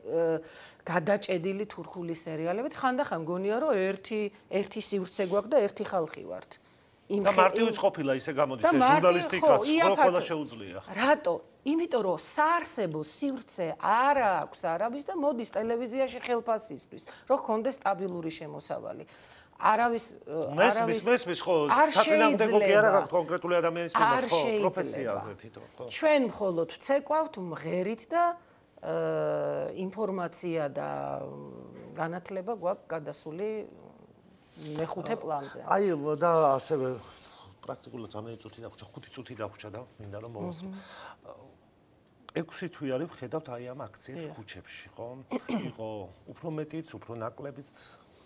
გადაჭედილი თურქული სერიალებით. ხანდახან მგონია რომ ერთი სივრცე გვაქვს და ერთი ხალხი ვართ. და მარტივიც ყოფილა ისე გამოდის ეს ჟურნალისტიკაც ყველა შეუძლია. რატო? იმიტომ რომ საარსებო სივრცე არ აქვს არავის და მოდის ტელევიზიაში ხელფასისთვის, რომ ხონდეს სტაბილური შემოსავალი. არავის მესმის ხო საწინააღმდეგო კი არა გაქვთ კონკრეტული ადამიანის მიმართ ხო პროფესიაზე თვითონ ხო ჩვენ მხოლოდ ვცეკვავთ მღერით და ინფორმაცია და განათლება გვაქვს გადასული მეხუთე პლანზე. აი და ასევე პრაქტიკულად 13 წუთი დაგვრჩა, 5 წუთი დაგვრჩა და მინდა რომ მოვასწრო. 6 თვე არის ვხედავთ აი ამ აქციებს ქუჩებში, ხო? იყო უფრო მეტიც, უფრო ნაკლებიც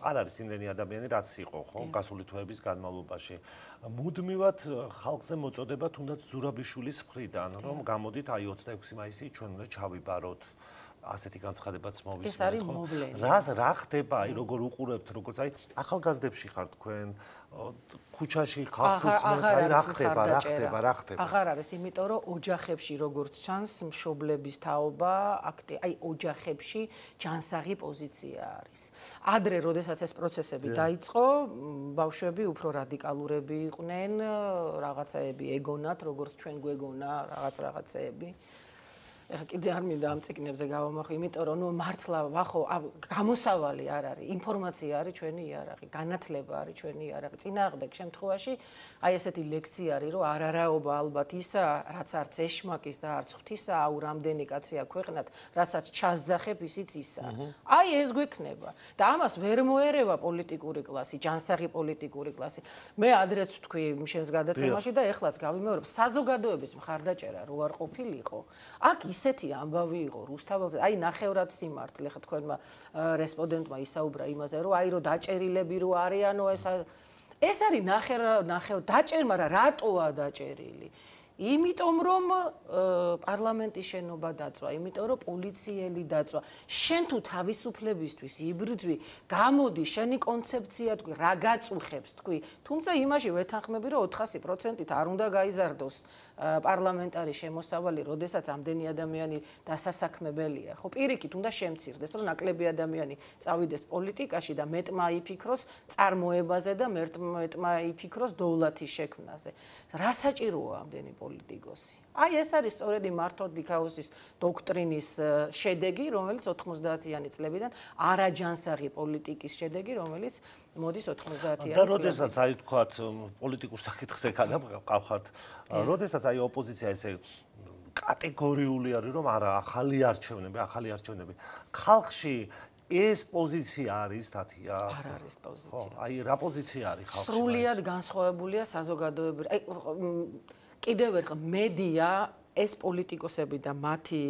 არ არის იმდენი ადამიანი რაც იყო, ხო? გასული თვეების განმავლობაში. მუდმივად ხალხზე მოწოდება თუნდაც ზურაბიშვილის მხრიდან, რომ გამოდით აი 26 მაისი ჩვენ უნდა ჩავიბაროთ. ასეთი განცხადებაც მოვისმენთ. ეს არის მოვლენი. რა ხდება, აი როგორ უყურებთ, როგორც აი ახალგაზრდებში ხართ თქვენ, ქუჩაში ხალხს უსმენთ, აი რა ხდება. აღარ არის, იმიტომ რომ ოჯახებში როგორც ჩანს, მშობლების თაობა, აი ოჯახებში ჯანსაღი პოზიცია არის. ადრე, როდესაც ეს პროცესები დაიწყო, ბავშვები უფრო რადიკალურები იყვნენ, რაღაცაები ეგონათ, როგორც ჩვენ გვეგონა რაღაცეები. ეხა კიდე არ მინდა ამ წიგნებზე გავამახო, იმიტომ რომ მართლა ვახო გამოსავალი არ არის, ინფორმაცია არის ჩვენი იარაღი, განათლება არის ჩვენი იარაღი. წინააღმდეგ შემთხვევაში აი ესეთი ლექცია არის, რომ არარაობა ალბათ ისა, რაც არც ეშმაკის და არც ღვთისა, აუ რამდენი კაცია ქვეყნად, რასაც ჩასძახებ ისიც ისა. აი ეს გვექნება და ამას ვერ მოერევა პოლიტიკური კლასი, ჯანსაღი პოლიტიკური კლასი. მე ადრეც ვთქვი შენს გადაცემაში და ეხლაც გავიმეორებ, საზოგადოების მხარდაჭერა რო არ ყოფილიყო. აქ ისეთი ამბავი იყო რუსთაველზე, აი ნახევრად სიმართლე, ხა თქვენმა რესპონდენტმა ისაუბრა იმაზე, რომ აი რო დაჭერილები რო არიანო ეს არის ნახევრად დაჭერ, მაგრამ რატოა დაჭერილი? იმიტომ რომ პარლამენტის შენობა დაწვა, იმიტომ რომ პოლიციელი დაწვა. შენ თუ თავისუფლებისთვის იბრძვი, გამოდი შენი კონცეფცია თქვი, რა გაწუხებს თქვი. თუმცა იმაში ვეთანხმები, რომ 400%-ით არ უნდა გაიზარდოს პარლამენტარი შემოსავალი, როდესაც ამდენი ადამიანი დასასაქმებელია. ხო, პირიქით უნდა შემცირდეს, რომ ნაკლები ადამიანი წავიდეს პოლიტიკაში და მეტმა იფიქროს წარმოებაზე და მეტმა იფიქროს დოვლათის შექმნაზე. რა საჭიროა ამდენი პოლიტიკოსი? აი ეს არის სწორედ მართო დიქაუსის დოქტრინის შედეგი, რომელიც 90-იანი წლებიდან არაჯანსაღი პოლიტიკის შედეგი, რომელიც მოდის 90-იანი წლებიდან. და როდესაც აი თქვათ პოლიტიკურ საკითხზე გადავყავხართ, როდესაც აი ოპოზიცია ესე კატეგორიული არის, რომ არა ახალი არჩევნები. ხალხში ეს პოზიცია არის თათია? არ არის პოზიცია. ხო, აი რა პოზიცია არის ხალხში? სრულიად განსხვავებულია საზოგადოებრივი. აი კიდევ ერთხელ მედია ეს პოლიტიკოსები და მათი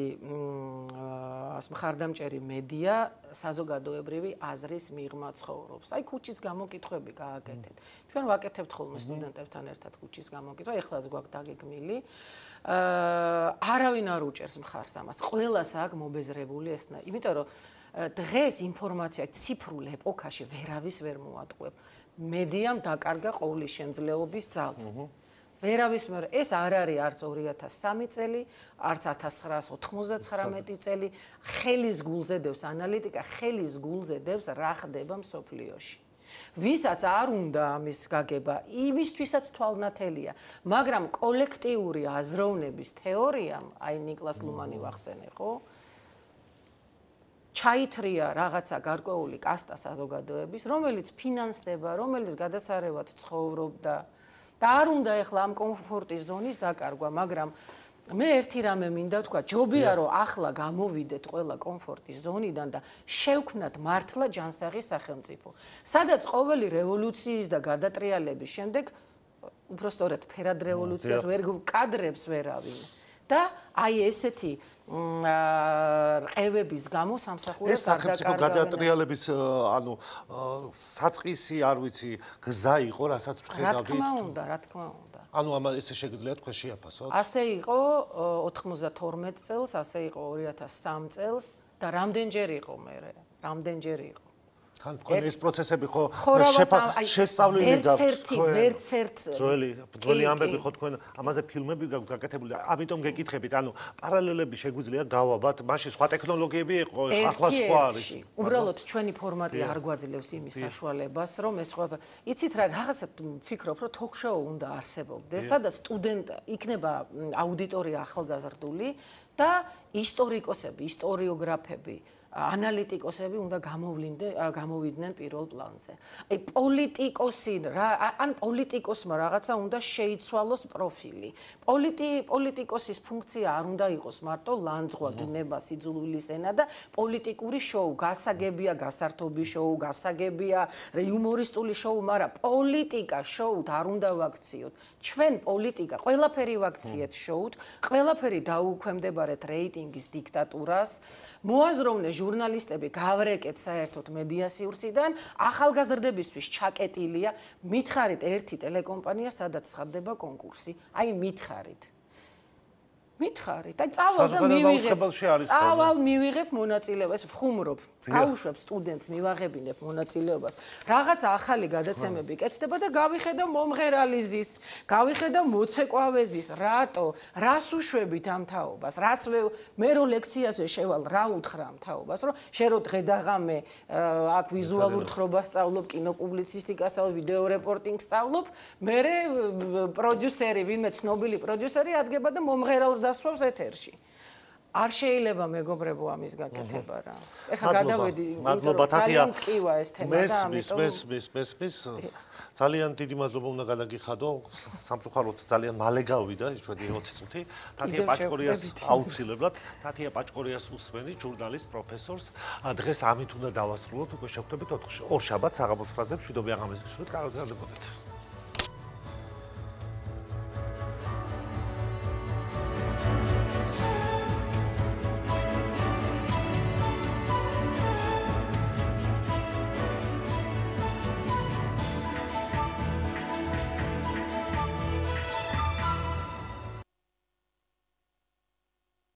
მხარდამჭერი მედია საზოგადოებრივი აზრის მიღმა ცხოვრობს. აი ქუჩის გამოკითხვები გააკეთეთ. ჩვენ ვაკეთებთ ხოლმე სტუდენტებთან ერთად ქუჩის გამოკითხვა, ეხლაც გვაქვს დაგეგმილი. არავინ არ უჭერს მხარს ამას. ყველას აქვს მობეზრებული ესნა. იმიტომ რომ დღეს ინფორმაცია ციფრულ ეპოქაში ვერავის ვერ მოატყუებ. მედიამ დაკარგა ყოვლის შემძლეობის ძალა. ვერავის მე ეს არ არის არც 2003 წელი, არც 1999 წელი. ხელის გულზე დევს ანალიტიკა, ხელის გულზე დევს რა ხდება მსოფლიოში. ვისაც არ უნდა ამის გაგება, იმისთვისაც თვალნათელია, მაგრამ კოლექტიური აზროვნების თეორიამ, აი ნიკლას ლუმანი ვახსენე, ხო? ჩაითრია რაღაცა გარკვეული კასტა საზოგადოების, რომელიც ფინანსდება, რომელიც გადასარევად ცხოვრობდა და არ უნდა ეხლა ამ კომფორტის ზონის დაკარგვა, მაგრამ მე ერთი რამე მინდა თქვა, ჯობია რომ ახლა გამოვიდეთ ყველა კომფორტის ზონიდან და შევქმნათ მართლა ჯანსაღი სახელმწიფო. სადაც ყოველი რევოლუციის და გადატრიალების შემდეგ უფრო სწორედ ფერად რევოლუციას ვერ კადრებს ვერავინ. და აი ესეთი ყევების გამო სამსახურებს არ დაკარგავენ. ეს სახელმწიფო გადატრიალების ანუ საწყისი არ ვიცი გზა იყო, რასაც ვხედავდით. რა თქმა უნდა. ანუ ამ ესე შეგიძლიათ თქვენ შეაფასოთ? ასე იყო 92 წელს, ასე იყო 2003 წელს და რამდენჯერ იყო მე? რამდენჯერ იყო? თან თქვენ ეს პროცესები ხო შესწავლილი გაქვთ თქვენ? ძველი ამბები ხო თქვენ ამაზე ფილმები გაკეთებული. ამიტომ გეკითხებით, ანუ პარალელები შეგვიძლია გავაბათ, მაშინ სხვა ტექნოლოგიები იყო, ახლა სხვა არის. უბრალოდ ჩვენი ფორმატი არ გვაძლევს იმის საშუალებას, რომ ეს სხვა იცით რა, რაღაცა ვფიქრობ, რომ ток-შოუ უნდა არსებობდეს, სადაც სტუდენტი იქნება აუდიტორია ახალგაზრდული და ისტორიკოსები, ისტორიოგრაფები ანალიტიკოსები უნდა გამოვიდნენ პირველ პლანზე. აი პოლიტიკოსი ან პოლიტიკოსმა რაღაცა უნდა შეიცვალოს პროფილი. პოლიტიკოსის ფუნქცია არ უნდა იყოს მარტო ლანძღვა, გნება, სიძულვილის ენა და პოლიტიკური შოუ, გასაგებია, გასართობი შოუ, გასაგებია, იუმორისტული შოუ, მაგრამ პოლიტიკა შოუთ არ უნდა ვაქციოთ. ჩვენ პოლიტიკა ყველაფერი ვაქციეთ შოუთ, ყველაფერი დაუქვემდებარეთ რეიტინგის დიქტატურას. მოაზროვნე ჟურნალისტები გავრეკეთ საერთოდ მედია სივრციდან, ახალგაზრდებისთვის ჩაკეტილია, მითხარით ერთი ტელეკომპანია, სადაც ხდება კონკურსი. აი მითხარით. მითხარით. აი წავალ და მივიღებ. წავალ მივიღებ მონაწილეობას, ვხუმრობ. გავუშვებ სტუდენტს, მივაღებინებ მონაწილეობას. რაღაც ახალი გადაცემები კეთდება და გავიხედავ მომღერალიზის, გავიხედავ მოცეკვავეზის, რატო, რას უშვებით ამ თაობას, რას მე რო ლექციაზე შევალ, რა უთხრა ამ თაობას, რომ შენ რო დღე და ღამე აქ ვიზუალურ თხრობას სწავლობ, კინოპუბლიცისტიკას სწავლობ, ვიდეო რეპორტინგს სწავლობ, მე პროდიუსერი, ვინმე ცნობილი პროდიუსერი ადგება და მომღერალს დასვავს ეთერში. არ შეიძლება მეგობრებო ამის გაკეთება რა. ეხლა გადავედი, მადლობა თათია. ტკივა ეს თემა და ამიტომ მესმის ძალიან დიდი მადლობა უნდა გადაგიხადო. სამწუხაროდ ძალიან მალე გავიდა ის 7-20 წუთი. თათია პაჭკორიას აუცილებლად, თათია პაჭკორიას უსმენი, ჟურნალისტ, პროფესორს. დღეს ამით უნდა დავასრულოთ, უკვე შევხვდებით 4 შაბათს საღამოს ფრაზებს, მშვიდობიან ღამეს გისურვებთ, კარგად გაგებოდეთ.